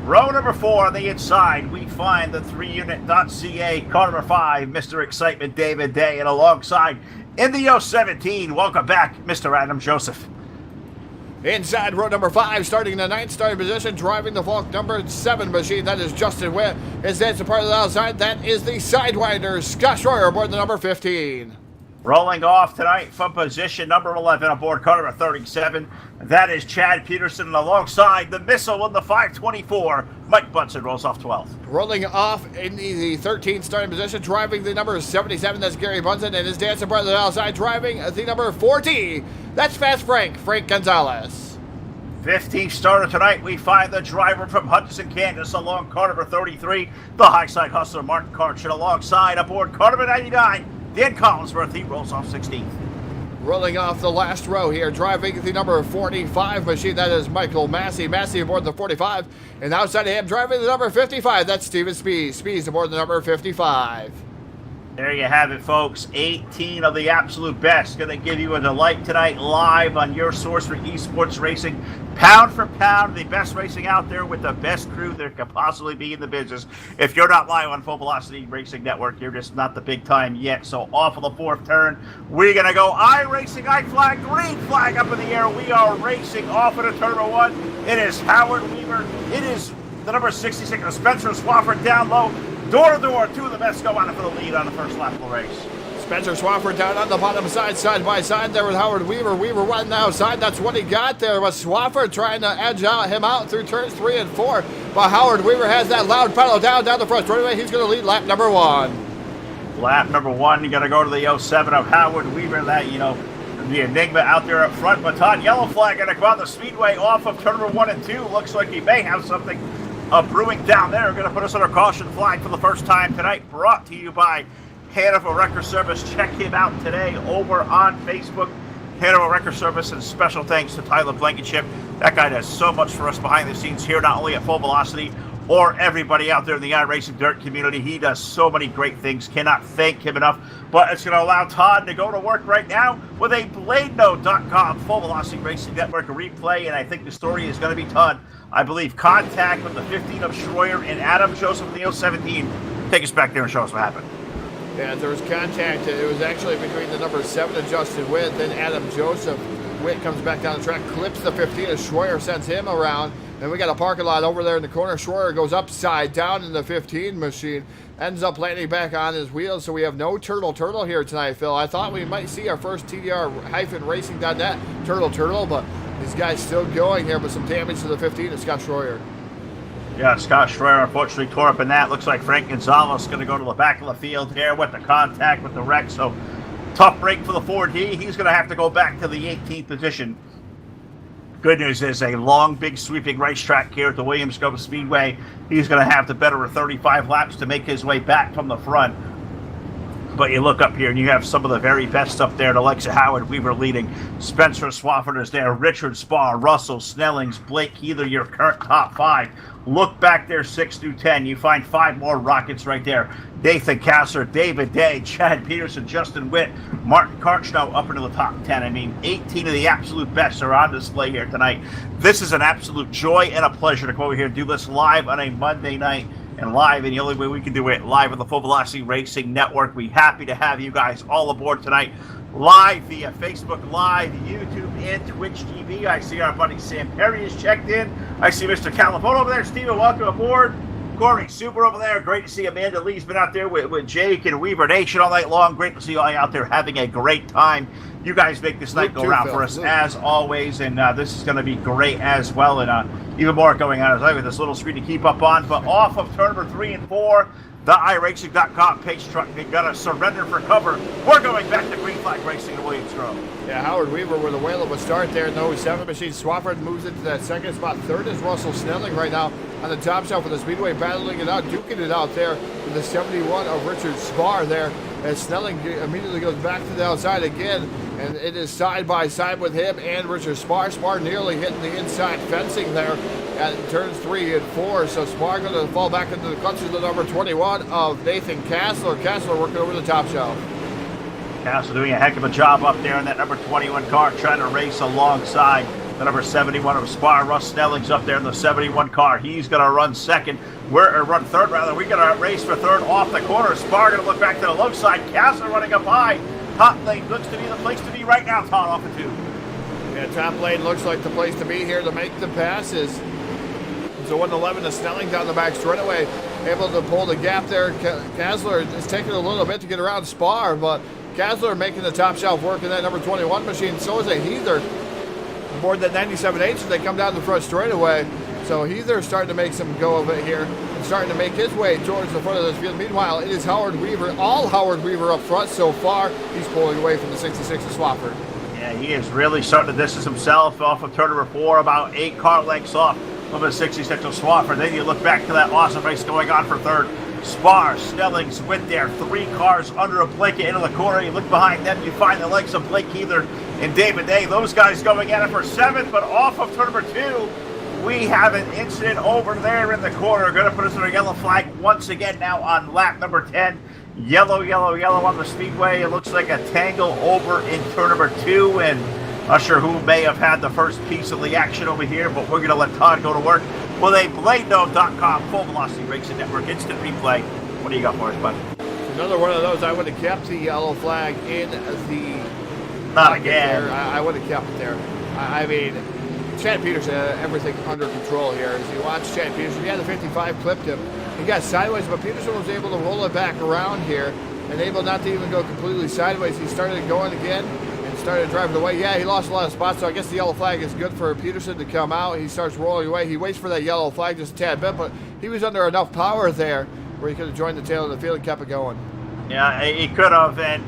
Row number 4 on the inside, we find the 3unit.ca car number 5, Mr. Excitement David Day. And alongside in the 017, welcome back, Mr. Adam Joseph. Inside row number 5, starting in the 9th starting position, driving the Volk number 7 machine, that is Justin Witt. His dancing partner outside, that is the Sidewinder, Scott Schroyer, aboard the number 15. Rolling off tonight from position number 11 aboard car number 37, that is Chad Peterson. And alongside the Missile in the 524, Mike Bunson rolls off 12th. Rolling off in the 13th starting position, driving the number 77, that's Gary Bunson, and his dancing partner outside, driving the number 40, that's Fast Frank Gonzalez. 15th starter tonight, we find the driver from Hudson, Kansas, along car number 33, the High-Side Hustler, Martin Karch, and alongside aboard car number 99, Dan Collinsworth. He rolls off 16th. Rolling off the last row here, driving the number 45 machine, that is Michael Massey. Massey aboard the 45, and outside of him, driving the number 55, that's Steven Spees. Spees aboard the number 55. There you have it, folks. 18 of the absolute best. Going to give you a delight tonight live on your source for esports racing. Pound for pound, the best racing out there with the best crew there could possibly be in the business. If you're not live on Full Velocity Racing Network, you're just not the big time yet. So off of the 4th turn, we're going to go I-Racing, I-Flag, green flag up in the air. We are racing off of the turn number 1. It is Howard Weaver. It is the number 66, Spencer Swafford down low. Door to door, 2 of the best go on for the lead on the first lap of the race. Spencer Swafford down on the bottom side by side there with Howard Weaver. Weaver running outside, that's what he got there. But Swafford trying to edge him out through turns 3 and 4. But Howard Weaver has that loud pedal down the front straightaway. He's going to lead lap number 1. Lap number 1, you got to go to the 07 of Howard Weaver. That, the Enigma out there up front. But Todd, yellow flag going to go on the speedway off of turn number 1 and 2. Looks like he may have something brewing down there. Going to put us under caution flag for the first time tonight. Brought to you by Hanover Wrecker Service. Check him out today over on Facebook. Hanover Wrecker Service, and special thanks to Tyler Blankenship. That guy does so much for us behind the scenes here, not only at Full Velocity or everybody out there in the iRacing Dirt community. He does so many great things. Cannot thank him enough. But it's going to allow Todd to go to work right now with a BladeNode.com Full Velocity Racing Network replay, and I think the story is going to be Todd. I believe contact with the 15 of Schroyer and Adam Joseph in the 017. Take us back there and show us what happened. Yeah, there was contact. It was actually between the number 7 and Justin Witt, then Adam Joseph. Witt comes back down the track, clips the 15 as Schroyer sends him around. Then we got a parking lot over there in the corner. Schroyer goes upside down in the 15 machine, ends up landing back on his wheels. So we have no turtle here tonight, Phil. I thought we might see our first TDR-racing.net turtle, but these guys still going here with some damage to the 15 of Scott Schroyer. Yeah, Scott Schroyer unfortunately tore up in that. Looks like Frank Gonzalez going to go to the back of the field here with the contact with the wreck. So tough break for the Ford D. He's going to have to go back to the 18th position. Good news is a long, big, sweeping racetrack here at the Williams Grove Speedway. He's going to have to better 35 laps to make his way back from the front. But you look up here and you have some of the very best up there. The likes of Howard Weaver leading. Spencer Swafford is there. Richard Spar, Russell Snellings, Blake Keeler, your current top 5. Look back there, 6 through 10. You find 5 more Rockets right there. Nathan Kassler, David Day, Chad Peterson, Justin Witt, Martin Karchnow up into the top 10. I mean, 18 of the absolute best are on display here tonight. This is an absolute joy and a pleasure to come over here and do this live on a Monday night. And live, and the only way we can do it, live on the Full Velocity Racing Network. We're happy to have you guys all aboard tonight, live via Facebook Live, YouTube, and Twitch TV. I see our buddy Sam Perry is checked in. I see Mr. Califone over there. Steven, welcome aboard. Corey Super over there. Great to see Amanda Lee's been out there with Jake and Weaver Nation all night long. Great to see you all out there having a great time. You guys make this night go around for us as always, and this is going to be great as well. And even more going on as I have this little screen to keep up on. But off of turn number 3 and 4, the iRacing.com pace truck, they got to surrender for cover. We're going back to Green Flag Racing in Williams Grove. Yeah, Howard Weaver with a whale of a start there in the 07 machine. Swafford moves into that second spot. Third is Russell Snelling right now on the top shelf of the Speedway, battling it out, duking it out there with the 71 of Richard Spar there. As Snelling immediately goes back to the outside again, and it is side by side with him and Richard Spar. Spar nearly hitting the inside fencing there at turns 3 and 4. So Spar going to fall back into the clutches of number 21 of Nathan Kassler. Kassler working over the top shelf. Kassler doing a heck of a job up there in that number 21 car, trying to race alongside the number 71 of Spar. Russ Snelling's up there in the 71 car. He's going to run second. Run third, rather. We're going to race for third off the corner. Spar going to look back to the low side. Kassler running up high. Top lane looks to be the place to be right now, Todd, off the 2. Yeah, top lane looks like the place to be here to make the passes. So 111 is Snelling down the back straightaway, able to pull the gap there. Kassler is taking a little bit to get around Spar, but Kassler making the top shelf work in that number 21 machine. So is a Heather. Aboard that 97H as they come down the front straightaway. So Heather starting to make some go of it here and starting to make his way towards the front of this field. Meanwhile, it is Howard Weaver, all Howard Weaver up front so far. He's pulling away from the 66 of Swafford. Yeah, he is really starting to distance himself off of turn number 4, about 8 car lengths off of the 66 of Swafford. Then you look back to that awesome race going on for third. Spar, Snellings went there, 3 cars under a blanket into the corner. You look behind them, you find the legs of Blake Keeler and David Day. Those guys going at it for 7th, but off of turn number 2, we have an incident over there in the corner. Going to put us on a yellow flag once again now on lap number 10. Yellow, yellow, yellow on the speedway. It looks like a tangle over in turn number 2, and not sure who may have had the first piece of the action over here, but we're going to let Todd go to work with a BladeNode.com Full Velocity Racing Network instant replay. What do you got for us, bud? Another one of those. I would have kept the yellow flag in the... Not again. There. I would have kept it there. I mean, Chad Peterson had everything under control here. As you watch Chad Peterson, the 55 clipped him. He got sideways, but Peterson was able to roll it back around here and able not to even go completely sideways. He started going again and started driving away. Yeah, he lost a lot of spots, so I guess the yellow flag is good for Peterson to come out. He starts rolling away. He waits for that yellow flag just a tad bit, but he was under enough power there where he could have joined the tail of the field and kept it going. Yeah, he could have, and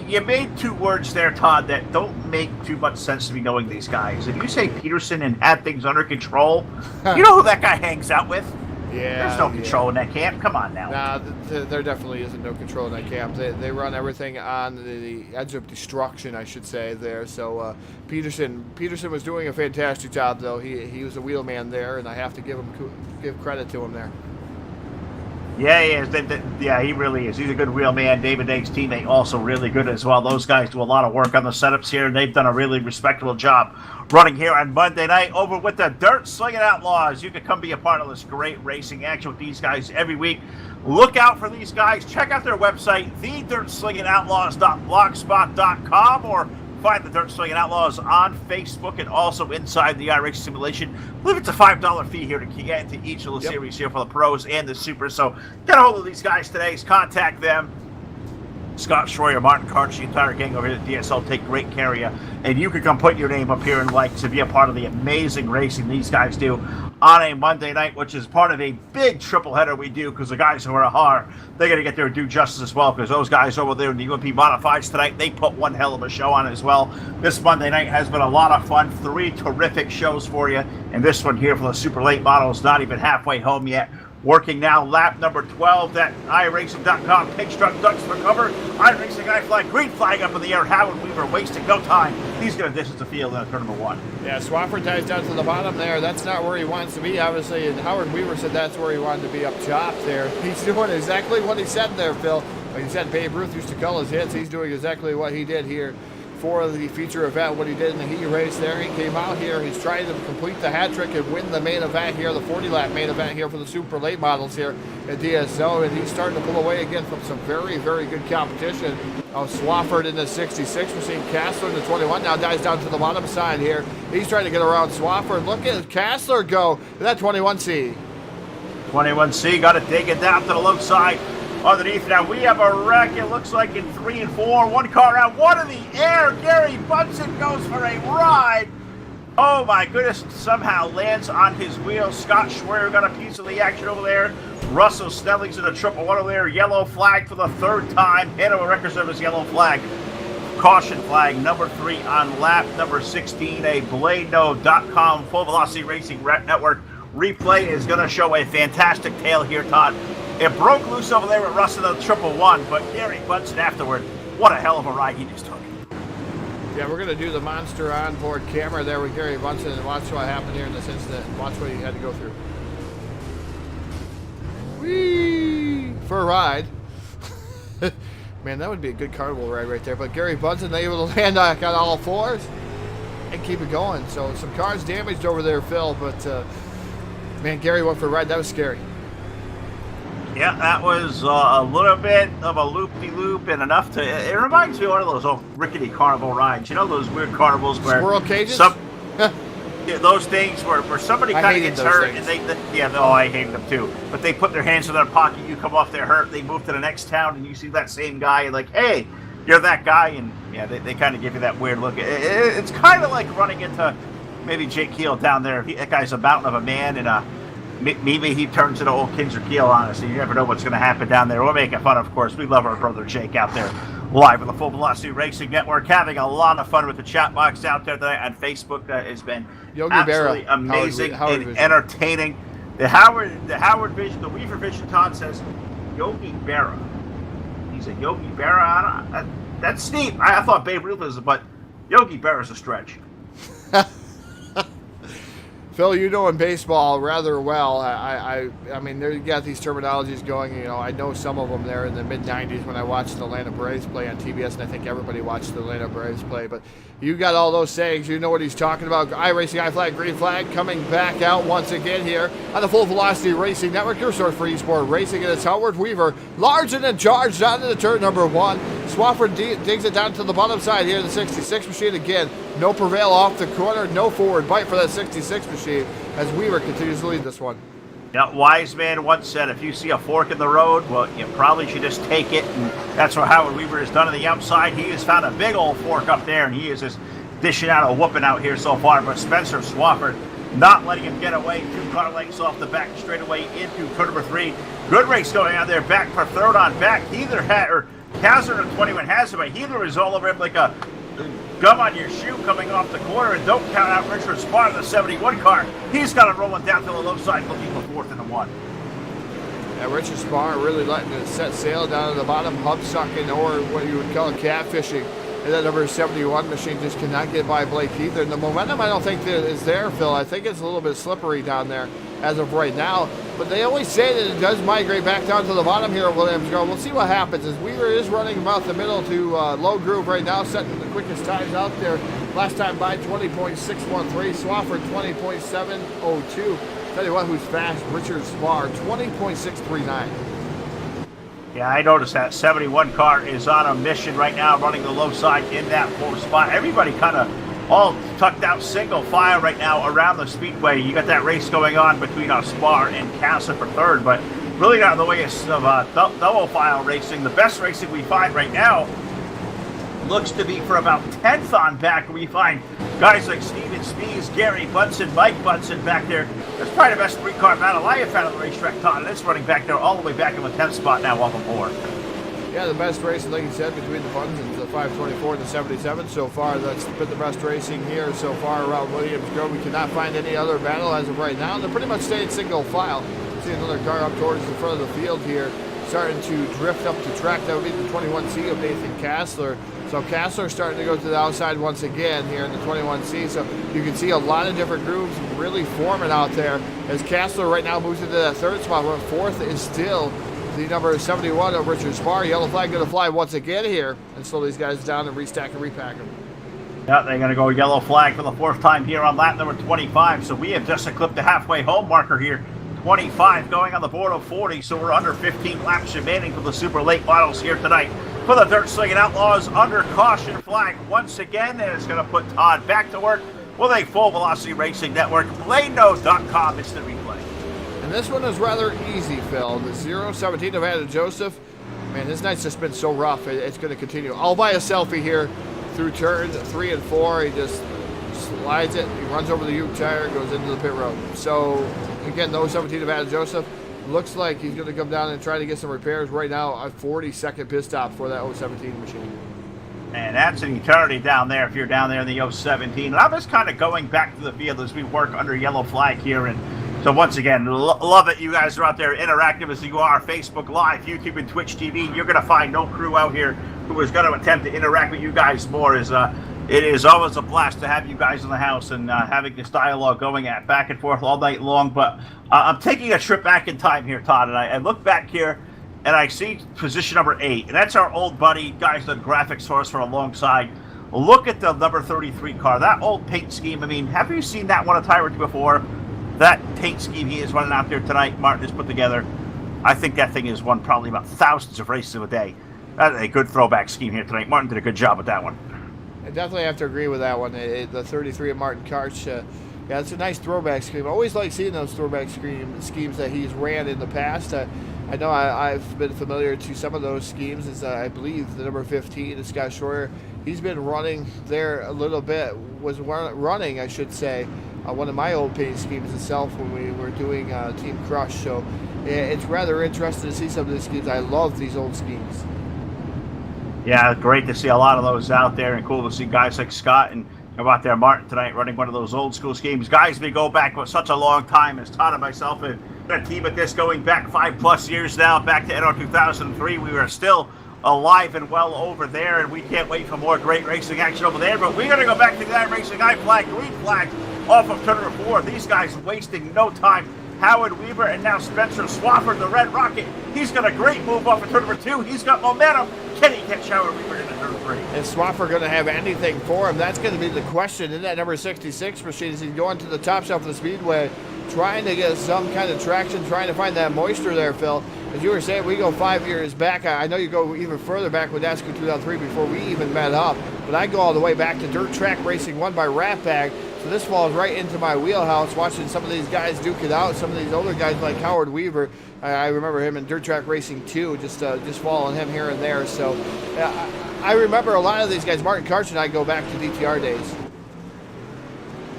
you made 2 words there, Todd, that don't make too much sense to me knowing these guys. If you say Peterson and had things under control, you know who that guy hangs out with? Yeah, there's no control in that camp. Come on now. Nah, there definitely isn't no control in that camp. They run everything on the edge of destruction, I should say, there. So Peterson was doing a fantastic job, though. He was a wheelman there, and I have to give credit to him there. Yeah, he is. Yeah, he really is. He's a good wheelman. David Day's teammate also really good as well. Those guys do a lot of work on the setups here, and they've done a really respectable job running here on Monday night over with the Dirt Slinging Outlaws. You can come be a part of this great racing action with these guys every week. Look out for these guys. Check out their website, thedirtslingingoutlaws.blogspot.com, or find the Dirt Slinging Outlaws on Facebook and also inside the iRacing Simulation. I believe it's a $5 fee here to get into each of the series here for the pros and the supers. So get a hold of these guys today. Contact them. Scott Schroyer, Martin Karch, the entire gang over here at DSO take great care of you. And you can come put your name up here and like to be a part of the amazing racing these guys do on a Monday night, which is part of a big triple header we do because the guys who are hard, they got to get there and do justice as well because those guys over there in the UMP Modifieds tonight, they put one hell of a show on as well. This Monday night has been a lot of fun. 3 terrific shows for you. And this one here for the super late models, not even halfway home yet. Working now, lap number 12. That iRacing.com pig struck ducks for cover. iRacing flag, green flag up in the air. Howard Weaver wasting no time. He's going to distance the field in turn number 1. Yeah, Swafford ties down to the bottom there. That's not where he wants to be, obviously. And Howard Weaver said that's where he wanted to be, up top there. He's doing exactly what he said there, Phil. Like he said, Babe Ruth used to call his hits. He's doing exactly what he did here for the feature event, what he did in the heat race there. He came out here, he's trying to complete the hat trick and win the main event here, the 40-lap main event here for the super late models here at DSO, and he's starting to pull away again from some very, very good competition. Swafford in the 66 machine, Kassler in the 21 now dives down to the bottom side here. He's trying to get around Swafford. Look at Kassler go with that 21C. 21C got to dig it down to the low side. Underneath now, we have a wreck. It looks like in 3 and 4. One car out, one in the air. Gary Bunsen goes for a ride. Oh my goodness, somehow lands on his wheel. Scott Schwer got a piece of the action over there. Russell Snelling's in a triple one over there. Yellow flag for the 3rd time. Hanover Record Service yellow flag. Caution flag number 3 on lap number 16. A Bladeno.com full velocity racing network replay is going to show a fantastic tail here, Todd. It broke loose over there with Russ in the triple one, but Gary Bunsen afterward, what a hell of a ride he just took. Yeah, we're going to do the monster onboard camera there with Gary Bunsen and watch what happened here in this incident and watch what he had to go through. Whee! For a ride. Man, that would be a good carnival ride right there. But Gary Bunsen able to land on all fours and keep it going. So some cars damaged over there, Phil, but man, Gary went for a ride. That was scary. Yeah, that was a little bit of a loop-de-loop and enough to... It reminds me of one of those old rickety carnival rides. You know those weird carnivals where... Squirrel cages? Yeah, those things where somebody kind of gets hurt and I hated them too. But they put their hands in their pocket, you come off there hurt, they move to the next town and you see that same guy and like, hey, you're that guy, and yeah, they kind of give you that weird look. It's kind of like running into maybe Jake Keel down there. That guy's a mountain of a man, and maybe he turns into old Kinzer Keel, honestly. You never know what's going to happen down there. We're making fun, of course. We love our brother Jake out there live with the Full Velocity Racing Network, having a lot of fun with the chat box out there today on Facebook. Has been Yogi absolutely Berra. amazing Howard and Vision. entertaining. The Howard Vision, the Weaver Vision, Todd says Yogi Berra. He's a Yogi Berra. That's steep. I thought Babe Ruth was, but Yogi Berra is a stretch. Phil, you know in baseball rather well. I mean, you got these terminologies going. You know, I know some of them there in the mid-'90s when I watched the Atlanta Braves play on TBS, and I think everybody watched the Atlanta Braves play. But you got all those sayings. You know what he's talking about. iRacing, I-Flag, green flag, coming back out once again here on the Full Velocity Racing Network, your source for eSport racing. And it's Howard Weaver, large and in charge, down into turn number 1. Swafford digs it down to the bottom side here, the 66 machine again. No prevail off the corner, no forward bite for that 66 machine as Weaver continues to lead this one. Yeah, wise man once said, if you see a fork in the road, well, you probably should just take it. And that's what Howard Weaver has done on the outside. He has found a big old fork up there, and he is just dishing out a whooping out here so far. But Spencer Swafford not letting him get away. 2 car lengths off the back straightaway into turn number 3. Good race going on there. Back for third on back. Heather had, or Hazard of 21 has him, but Heather is all over him like a gum on your shoe coming off the corner. And don't count out Richard Spar in the 71 car. He's got it rolling down to the low side, looking for 4th and 1. Yeah, Richard Spar really letting it set sail down at the bottom, hub sucking, or what you would call catfishing. And that number 71 machine just cannot get by Blake Heather. And the momentum I don't think that is there, Phil. I think it's a little bit slippery down there as of right now. But they always say that it does migrate back down to the bottom here of Williamsgrove. We'll see what happens as Weaver is running about the middle to low groove right now, setting the quickest times out there. Last time by 20.613, Swafford 20.702. Tell you what, who's fast? Richard Spar 20.639. Yeah, I noticed that 71 car is on a mission right now, running the low side in that 4th spot. Everybody kind of all tucked out single file right now around the speedway. You got that race going on between Spar and Casa for 3rd, but really not in the way of double file racing. The best racing we find right now looks to be for about 10th on back. We find guys like Steven Spees, Gary Bunsen, Mike Bunsen back there. That's probably the best 3-car battle I have found on the racetrack, Todd. And it's running back there all the way back in the 10th spot now, welcome aboard. Yeah, the best racing, like you said, between the Bunsens, the 524 and the 77 so far. That's been the best racing here so far around Williamsgrove. We cannot find any other battle as of right now. They're pretty much staying single file. see another car up towards the front of the field here, starting to drift up the track. That would be the 21C of Nathan Kassler. So Kassler starting to go to the outside once again here in the 21C. So you can see a lot of different grooves really forming out there as Kassler right now moves into that third spot. But fourth is still the number 71 of Richard Spar. Yellow flag going to fly once again here and slow these guys down and restack and repack them. Yeah, they're going to go yellow flag for the fourth time here on lap number 25. So we have just eclipsed the halfway home marker here. 25 going on the board of 40, so we're under 15 laps remaining for the super late models here tonight. For the Dirt Slinging Outlaws, under caution flag once again, and it's going to put Todd back to work with a Full Velocity Racing Network. BladeNose.com is the replay. And this one is rather easy, Phil. The 017 of Adam Joseph. Man, his night's just been so rough. It's going to continue. I'll buy a selfie here through turns 3 and 4. He just slides it. He runs over the Uke tire, goes into the pit road. So, again, the 017 of Adam Joseph looks like he's going to come down and try to get some repairs right now. A 40-second pit stop for that 017 machine. And that's an eternity down there if you're down there in the 017. And I'm just kind of going back to the field as we work under yellow flag here. And so once again, love it. You guys are out there interactive as you are. Facebook Live, YouTube, and Twitch TV. You're going to find no crew out here who is going to attempt to interact with you guys more. It is always a blast to have you guys in the house and having this dialogue going at back and forth all night long. But I'm taking a trip back in time here, Todd, and I look back here and I see position number 8, and that's our old buddy, guys done graphics for us for alongside. Look at the number 33 car, that old paint scheme. I mean, have you seen that one a time or two before? That paint scheme he is running out there tonight, Martin has put together. I think that thing has won probably about thousands of races a day. That's a good throwback scheme here tonight. Martin did a good job with that one. I definitely have to agree with that one. The 33 of Martin Karch, yeah, it's a nice throwback scheme. I always like seeing those throwback schemes that he's ran in the past. I know I've been familiar to some of those schemes. As I believe the number 15 is Scott Schroyer. He's been running there a little bit. Was running, I should say, one of my old paint schemes itself when we were doing Team Crush. So it's rather interesting to see some of these schemes. I love these old schemes. Yeah, great to see a lot of those out there, and cool to see guys like Scott and out there Martin tonight running one of those old school schemes. Guys, we go back for such a long time as Todd and myself have been a team at this going back 5+ years now, back to NO 2003. We were still alive and well over there, and we can't wait for more great racing action over there. But we're going to go back to that racing high flag, green flag off of turn number 4. These guys wasting no time. Howard Weaver and now Spencer Swafford, the Red Rocket. He's got a great move off of turn number 2. He's got momentum. Can he catch Howard Weaver into turn 3? Is Swafford going to have anything for him? That's going to be the question. In that number 66 machine, is he going to the top shelf of the speedway, trying to get some kind of traction, trying to find that moisture there, Phil? As you were saying, we go 5 years back. I know you go even further back with NASCAR 2003 before we even met up, but I go all the way back to Dirt Track Racing 1 by Rat Bag. So this falls right into my wheelhouse, watching some of these guys duke it out. Some of these older guys like Howard Weaver, I remember him in Dirt Track Racing 2, just following him here and there. So I remember a lot of these guys. Martin Karch and I go back to DTR days.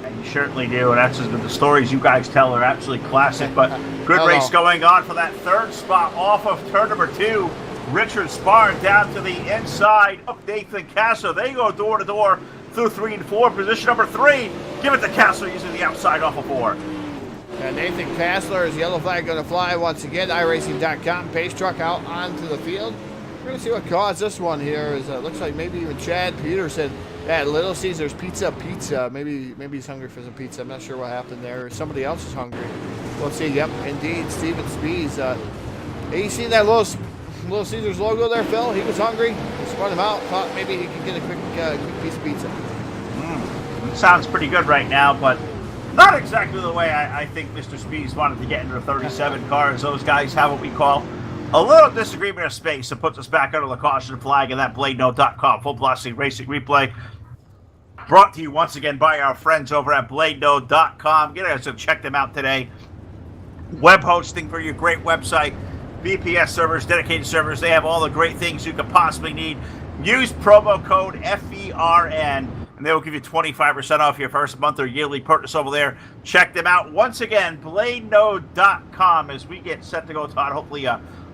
And you certainly do, and that's the stories you guys tell are absolutely classic. But good race going on for that third spot off of turn number 2. Richard Spar down to the inside of Nathan Castle. They go door to door through 3 and 4. Position number 3. Give it to Castle using the outside off of 4. And Nathan Kassler's yellow flag going to fly once again. iRacing.com pace truck out onto the field. We're going to see what caused this one here. Is looks like maybe even Chad Peterson at Little Caesars Pizza. Maybe he's hungry for some pizza. I'm not sure what happened there. Somebody else is hungry. We'll see. Yep, indeed. Steven Spees. You see that Little Caesars logo there, Phil? He was hungry. He spun him out. Thought maybe he could get a quick piece of pizza. Sounds pretty good right now, but not exactly the way I think Mr. Spees wanted to get into the 37 car, as those guys have what we call a little disagreement of space that puts us back under the caution flag and that BladeNode.com Full Velocity Racing Replay. Brought to you once again by our friends over at BladeNode.com. Get us to check them out today. Web hosting for your great website. VPS servers, dedicated servers. They have all the great things you could possibly need. Use promo code FERN, and they will give you 25% off your first month or yearly purchase over there. Check them out. Once again, BladeNode.com as we get set to go, Todd, hopefully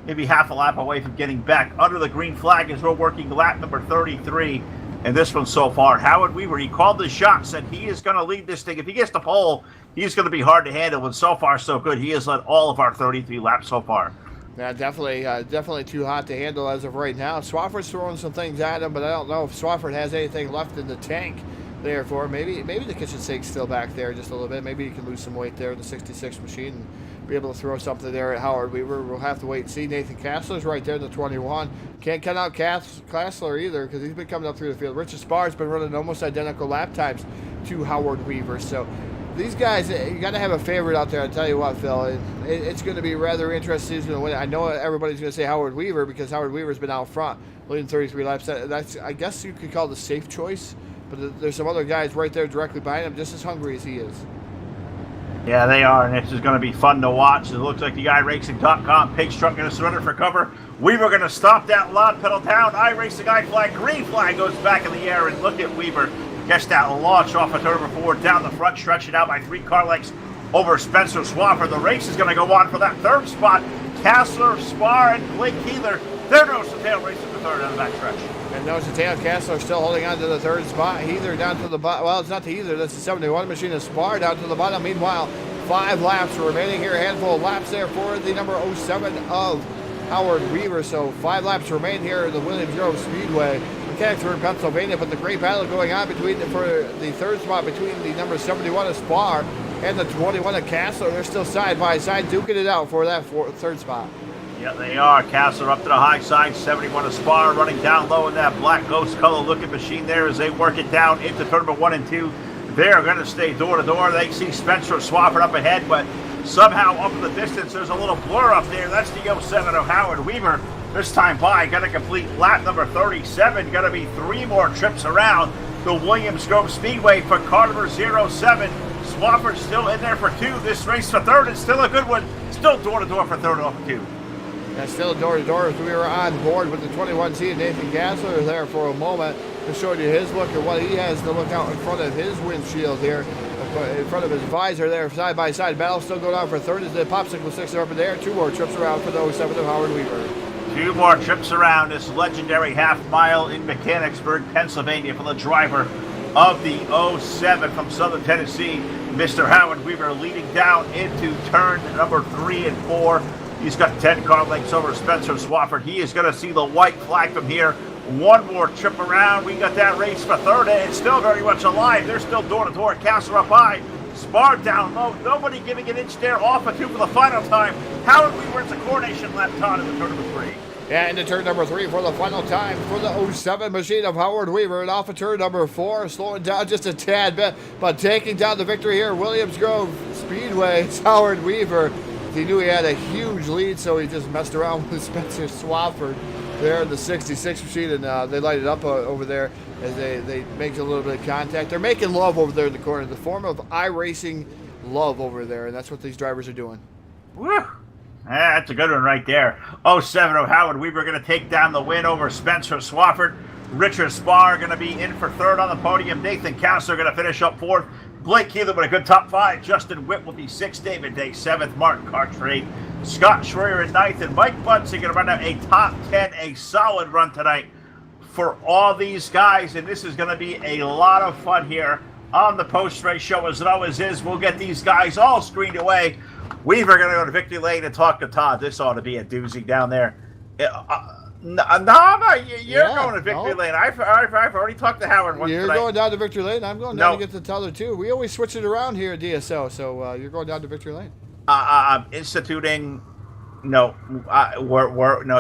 maybe half a lap away from getting back under the green flag as we're working lap number 33. in this one so far. Howard Weaver, he called the shot, said he is going to lead this thing. If he gets the pole, he's going to be hard to handle, and so far so good. He has led all of our 33 laps so far. Yeah, definitely too hot to handle as of right now. Swafford's throwing some things at him, but I don't know if Swafford has anything left in the tank there for him. Maybe the kitchen sink's still back there just a little bit. Maybe he can lose some weight there in the 66 machine and be able to throw something there at Howard Weaver. We'll have to wait and see. Nathan Kassler's right there in the 21. Can't cut out Kassler either because he's been coming up through the field. Richard Sparr's been running almost identical lap times to Howard Weaver. So these guys, you got to have a favorite out there. I tell you what, Phil, it's going to be rather interesting who's going to win. I know everybody's going to say Howard Weaver because Howard Weaver's been out front, leading 33 laps. That's I guess you could call it a safe choice, but there's some other guys right there directly behind him, just as hungry as he is. Yeah, they are, and this is going to be fun to watch. It looks like the iRacing.com pig truck going to surrender for cover. Weaver going to stop that launch pedal down. iRacing flag, green flag goes back in the air, and look at Weaver. Catch that launch off of turn number 4 down the front, stretch it out by 3 car lengths over Spencer Swafford. The race is going to go on for that third spot. Kassler, Sparr, and Blake Keeler. They're nose to tail racing the third on the back stretch. And nose to tail, Kassler still holding on to the third spot. Heather down to the bottom. Well, it's not the Heather, that's the 71 machine of Sparr down to the bottom. Meanwhile, 5 laps remaining here. A handful of laps there for the number 07 of Howard Weaver. So 5 laps remain here at the Williams Grove Speedway. Mechanicsburg, Pennsylvania, but the great battle going on for the third spot between the number 71 of Sparr and the 21 of Kassler. They're still side by side duking it out for that third spot. Yeah, they are. Kassler up to the high side, 71 of Sparr running down low in that black ghost color looking machine there as they work it down into turn number 1 and 2. They're going to stay door to door. They see Spencer Swafford up ahead, but somehow up in the distance there's a little blur up there. That's the 07 of Howard Weaver. This time by, going to complete lap number 37. Going to be 3 more trips around the Williams Grove Speedway for car number 07. Swafford still in there for 2. This race for third is still a good one. Still door to door for third off 2. Yeah, still door to door as we were on board with the 21C. Nathan Kassler there for a moment to show you his look at what he has to look out in front of his windshield here, in front of his visor there, side by side. Battle still going on for third as the popsicle sticks are up in there. 2 more trips around for the 07 of Howard Weaver. 2 more trips around this legendary half mile in Mechanicsburg, Pennsylvania for the driver of the 07 from Southern Tennessee, Mr. Howard Weaver, leading down into turn number 3 and 4. He's got 10 car lengths over Spencer Swafford. He is going to see the white flag from here. 1 more trip around. We got that race for third, and it's still very much alive. They're still door to door. Kassler up high. Sparr down low. Nobody giving an inch there. Off of 2 for the final time. Howard Weaver, it's a coronation lap on in the turn number 3. Yeah, into turn number 3 for the final time for the 07 machine of Howard Weaver. And off of turn number 4, slowing down just a tad bit, but taking down the victory here. Williams Grove Speedway. It's Howard Weaver. He knew he had a huge lead, so he just messed around with Spencer Swafford there in the 66 machine, and they light it up over there as they make a little bit of contact. They're making love over there in the corner, the form of iRacing love over there, and that's what these drivers are doing. Woo! That's a good one right there. 07 of Howard Weaver going to take down the win over Spencer Swafford. Richard Sparr going to be in for third on the podium. Nathan Kassler going to finish up 4th. Blake Keeler with a good top 5. Justin Witt will be 6th. David Day 7th. Martin Cartwright 8th. Scott Schreier in 9th. And Mike Bunson going to run out a top 10, a solid run tonight for all these guys. And this is going to be a lot of fun here on the post-race show, as it always is. We'll get these guys all screened away. Weaver going to go to Victory Lane and talk to Todd. This ought to be a doozy down there. No, you're going to Victory Lane. I've already talked to Howard once You're tonight. going down to Victory Lane. I'm going down to get to Teller too. We always switch it around here at DSO, so you're going down to Victory Lane. I'm instituting. No,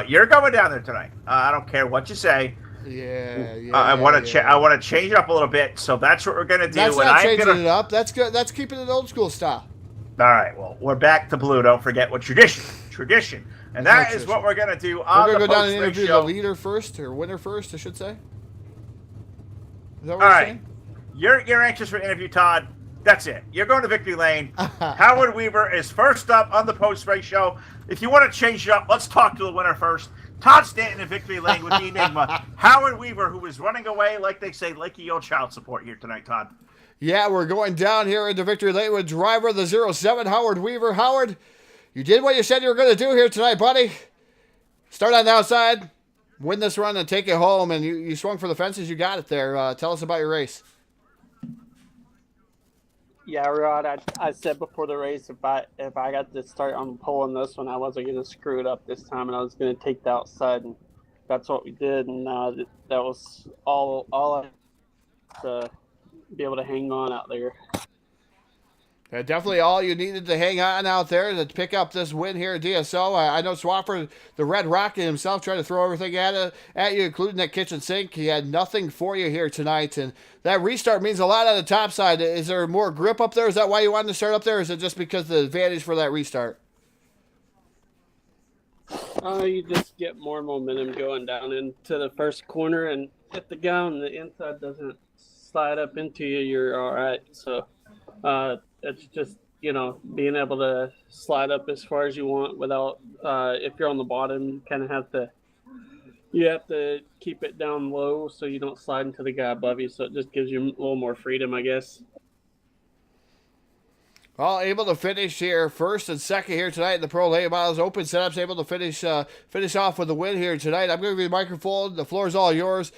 you're going down there tonight. I don't care what you say. I want to change it up a little bit, so that's what we're going to do. That's not changing it up. That's good. That's keeping it old school style. All right. Well, we're back to blue. Don't forget what tradition. And that is what we're going to do on the post-race show. We're going to go down and interview the leader first, or winner first, I should say. Is that what All you're right. saying? You're anxious for interview, Todd. That's it. You're going to Victory Lane. Howard Weaver is first up on the post-race show. If you want to change it up, let's talk to the winner first. Todd Stanton in Victory Lane with the Enigma. Howard Weaver, who is running away, like they say, like your child support here tonight, Todd. Yeah, we're going down here into Victory Lane with driver of the 07, Howard Weaver. Howard, you did what you said you were going to do here tonight, buddy. Start on the outside. win this run and take it home, and you swung for the fences. You got it there. Tell us about your race. Yeah, Rod. I said before the race, if I got to start on pulling this one, I wasn't going to screw it up this time, and I was going to take the outside, and that's what we did. And that was all I to be able to hang on out there. Definitely all you needed to hang on out there to pick up this win here at DSO. I know Swafford, the Red Rocket himself, tried to throw everything at you, including that kitchen sink. He had nothing for you here tonight, and that restart means a lot on the top side. Is there more grip up there? Is that why you wanted to start up there, or is it just because of the advantage for that restart? You just get more momentum going down into the first corner, and if the guy on the inside doesn't slide up into you, you're all right. So it's just, being able to slide up as far as you want without, if you're on the bottom, you kind of have to keep it down low so you don't slide into the guy above you. So it just gives you a little more freedom, I guess. Well, able to finish here first and second here tonight in the Pro Late Models Open setups. Able to finish off with a win here tonight. I'm going to give you the microphone. The floor is all yours.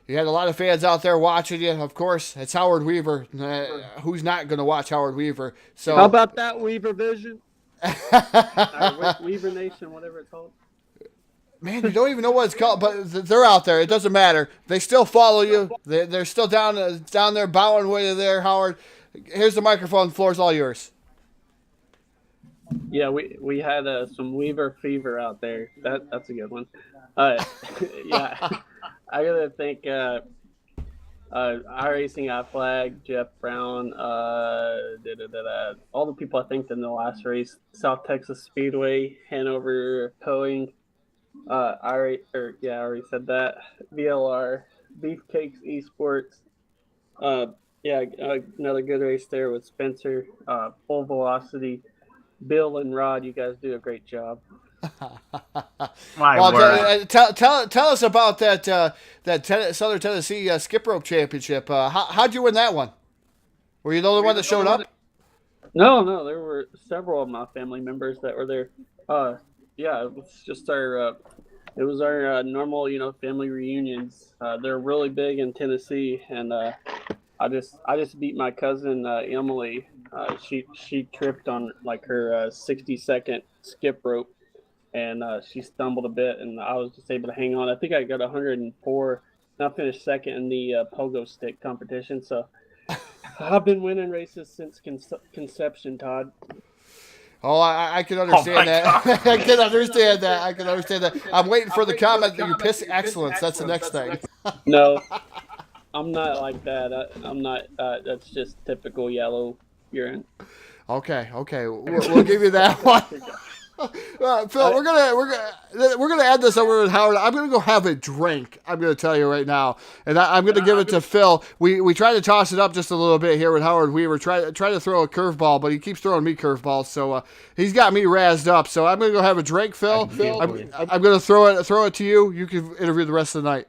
You had a lot of fans out there watching you. Of course, it's Howard Weaver. Who's not going to watch Howard Weaver? So how about that, Weaver Vision? Weaver Nation, whatever it's called. Man, you don't even know what it's called, but they're out there. It doesn't matter. They still follow you. They're still down there bowing way to there, Howard. Here's the microphone. The floor's all yours. Yeah, we had some Weaver fever out there. That's a good one. Yeah, I gotta thank iRacing, iFlag, Jeff Brown, all the people I thanked in the last race. South Texas Speedway, Hanover Towing. I already said that. VLR, Beefcakes Esports. Another good race there with Spencer. Full Velocity, Bill and Rod. You guys do a great job. Tell us about that Southern Tennessee skip rope championship. How'd you win that one? Were you the only one that showed up? No, there were several of my family members that were there. It was just our normal, family reunions. They're really big in Tennessee, and I just beat my cousin Emily. She tripped on like her 60-second skip rope, and she stumbled a bit, and I was just able to hang on. I think I got 104, and I finished second in the pogo stick competition. So I've been winning races since conception, Todd. Oh, I can understand that. I can understand that. I'm waiting for the comment that you piss excellence. That's the next thing. No, I'm not like that. I'm not. That's just typical yellow urine. Okay. We'll give you that one. Phil, we're gonna add this over with Howard. I'm gonna go have a drink. I'm gonna tell you right now, and I'm gonna give it to Phil. We tried to toss it up just a little bit here with Howard Weaver. Try to throw a curveball, but he keeps throwing me curveballs. So he's got me razzed up. So I'm gonna go have a drink, Phil. I'm gonna throw it to you. You can interview the rest of the night.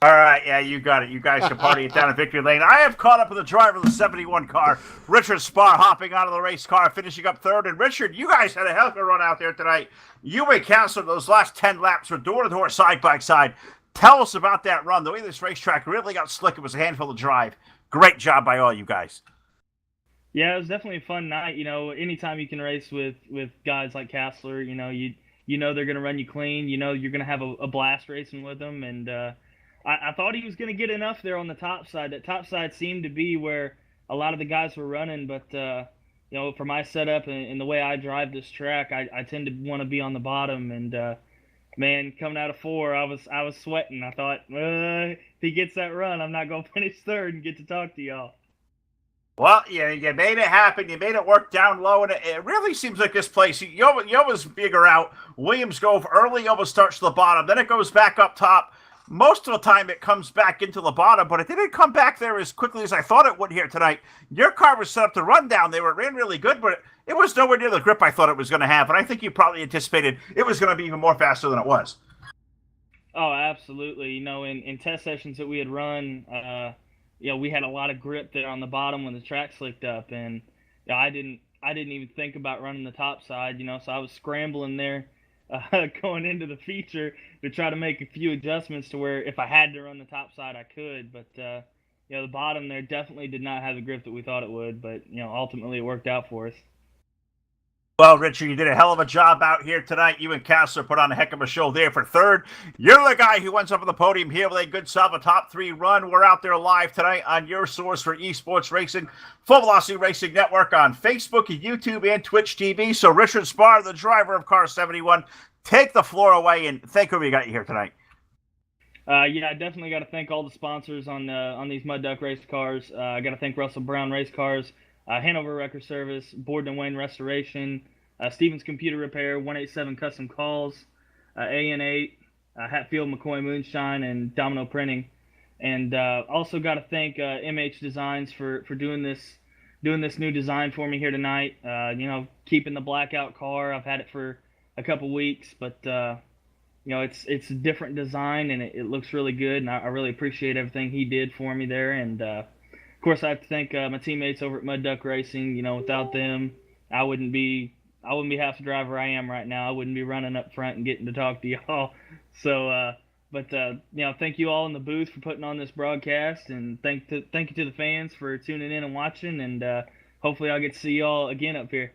All right, yeah, you got it. You guys can party it down in victory lane. I have caught up with the driver of the 71 car, Richard Spar, hopping out of the race car, finishing up third. And Richard, you guys had a hell of a run out there tonight. You and Counselor, those last 10 laps were door-to-door, side-by-side. Tell us about that run. The way this racetrack really got slick, it was a handful to drive. Great job by all you guys. Yeah, it was definitely a fun night. Anytime you can race with guys like Counselor, you know they're going to run you clean. You know you're going to have a blast racing with them, and I thought he was going to get enough there on the top side. That top side seemed to be where a lot of the guys were running, but for my setup and the way I drive this track, I tend to want to be on the bottom. And man, coming out of 4, I was sweating. I thought, if he gets that run, I'm not going to finish third and get to talk to y'all. Well, yeah, you made it happen. You made it work down low, and it really seems like this place, you always figure out Williams Grove early almost starts to the bottom, then it goes back up top. Most of the time it comes back into the bottom, but it didn't come back there as quickly as I thought it would here tonight. Your car was set up to run down. They ran really good, but it was nowhere near the grip I thought it was going to have, and I think you probably anticipated it was going to be even more faster than it was. Oh, absolutely. In test sessions that we had run, we had a lot of grip there on the bottom when the track slicked up, and I didn't even think about running the top side, so I was scrambling there going into the feature to try to make a few adjustments to where if I had to run the top side, I could. But the bottom there definitely did not have the grip that we thought it would. But ultimately it worked out for us. Well, Richard, you did a hell of a job out here tonight. You and Kessler put on a heck of a show there for third. You're the guy who went up on the podium here with a good solid top 3 run. We're out there live tonight on your source for esports racing, Full Velocity Racing Network on Facebook, YouTube, and Twitch TV. So, Richard Spar, the driver of Car 71, take the floor away and thank who we got you here tonight. I definitely got to thank all the sponsors on these Mud Duck race cars. I got to thank Russell Brown Race Cars, Hanover Record Service, Borden & Wayne Restoration, Stevens Computer Repair, 187 Custom Calls, AN8, Hatfield McCoy Moonshine, and Domino Printing. And also got to thank MH Designs for doing this new design for me here tonight. Keeping the blackout car. I've had it for a couple weeks, but it's a different design and it looks really good. And I really appreciate everything he did for me there. And of course, I have to thank my teammates over at Mud Duck Racing. Without them, I wouldn't be half the driver I am right now. I wouldn't be running up front and getting to talk to y'all. So, thank you all in the booth for putting on this broadcast, and thank you to the fans for tuning in and watching. And hopefully, I'll get to see y'all again up here.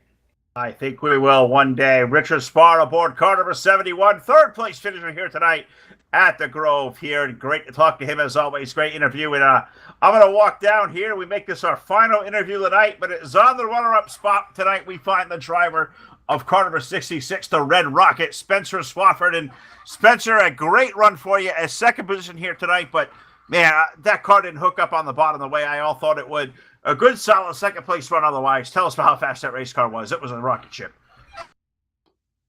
I think we will one day. Richard Spar aboard car number 71, third place finisher here tonight at the Grove here. Great to talk to him as always. Great interview. And I'm going to walk down here. We make this our final interview tonight, but it's on the runner-up spot tonight. We find the driver of car number 66, the Red Rocket, Spencer Swafford. And Spencer, a great run for you as second position here tonight, but man, that car didn't hook up on the bottom the way I all thought it would. A good, solid second-place run otherwise. Tell us about how fast that race car was. It was a rocket ship.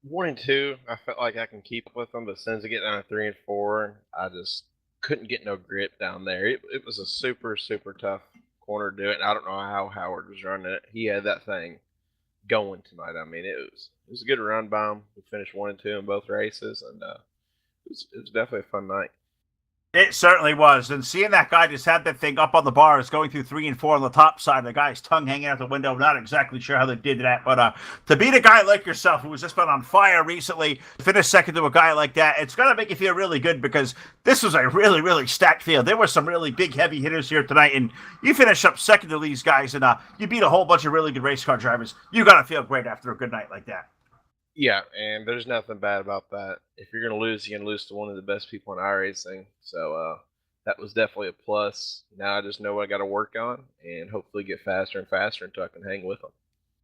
1 and 2, I felt like I can keep up with them, but as soon as I get down to 3 and 4, I just couldn't get no grip down there. It was a super, super tough corner to do it, and I don't know how Howard was running it. He had that thing going tonight. I mean, it was a good run by him. We finished 1 and 2 in both races, and it was definitely a fun night. It certainly was. And seeing that guy just had that thing up on the bars going through 3 and 4 on the top side, the guy's tongue hanging out the window, not exactly sure how they did that. But to beat a guy like yourself who has just been on fire recently, finish second to a guy like that, it's going to make you feel really good because this was a really, really stacked field. There were some really big, heavy hitters here tonight, and you finish up second to these guys, and you beat a whole bunch of really good race car drivers. You got to feel great after a good night like that. Yeah, and there's nothing bad about that. If you're going to lose, you're going to lose to one of the best people in iRacing. So that was definitely a plus. Now I just know what I got to work on and hopefully get faster and faster until I can hang with them.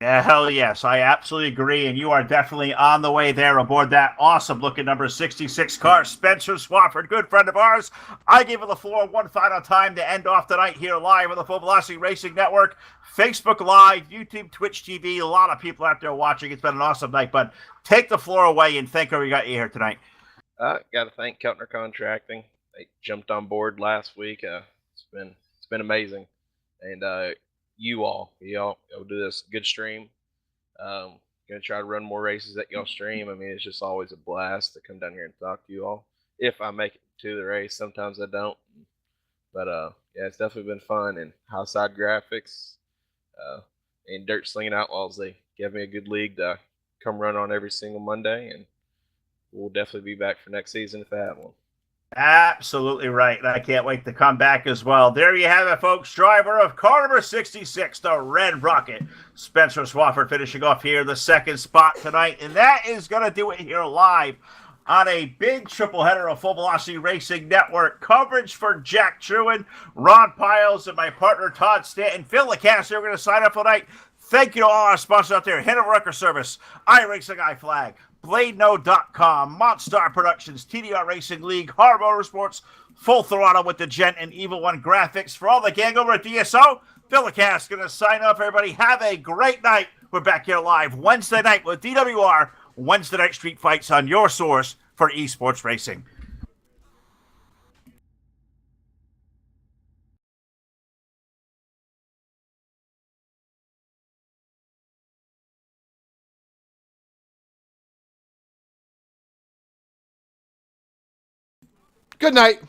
Yeah, hell yes. I absolutely agree. And you are definitely on the way there aboard that awesome-looking number 66 car. Spencer Swafford, good friend of ours. I give it the floor one final time to end off the night here live on the Full Velocity Racing Network, Facebook Live, YouTube, Twitch TV. A lot of people out there watching. It's been an awesome night. But take the floor away and thank we got you here tonight. Got to thank Keltner Contracting. They jumped on board last week. It's been amazing. And you all do this good stream. Gonna try to run more races that y'all stream. I mean, it's just always a blast to come down here and talk to you all. If I make it to the race, sometimes I don't. But yeah, it's definitely been fun. And Houseside Graphics and Dirt Slinging Outlaws, they give me a good league to come run on every single Monday, and we'll definitely be back for next season if I have one. Absolutely right. And I can't wait to come back as well. There you have it, folks. Driver of car number 66, the Red Rocket, Spencer Swafford, finishing off here the second spot tonight. And that is going to do it here live on a big triple header of Full Velocity Racing Network coverage for Jack Truin, Ron Piles, and my partner Todd Stanton. Phil Lacasse, we're going to sign up tonight. Thank you to all our sponsors out there. Hanover Record Service, iRacing iFlag, BladeNo.com, Monster Productions, TDR Racing League, Hard Motorsports, Full Throttle with the Gent, and Evil One Graphics. For all the gang over at DSO, Phil Lacasse going to sign off, everybody. Have a great night. We're back here live Wednesday night with DWR, Wednesday Night Street Fights on your source for esports racing. Good night.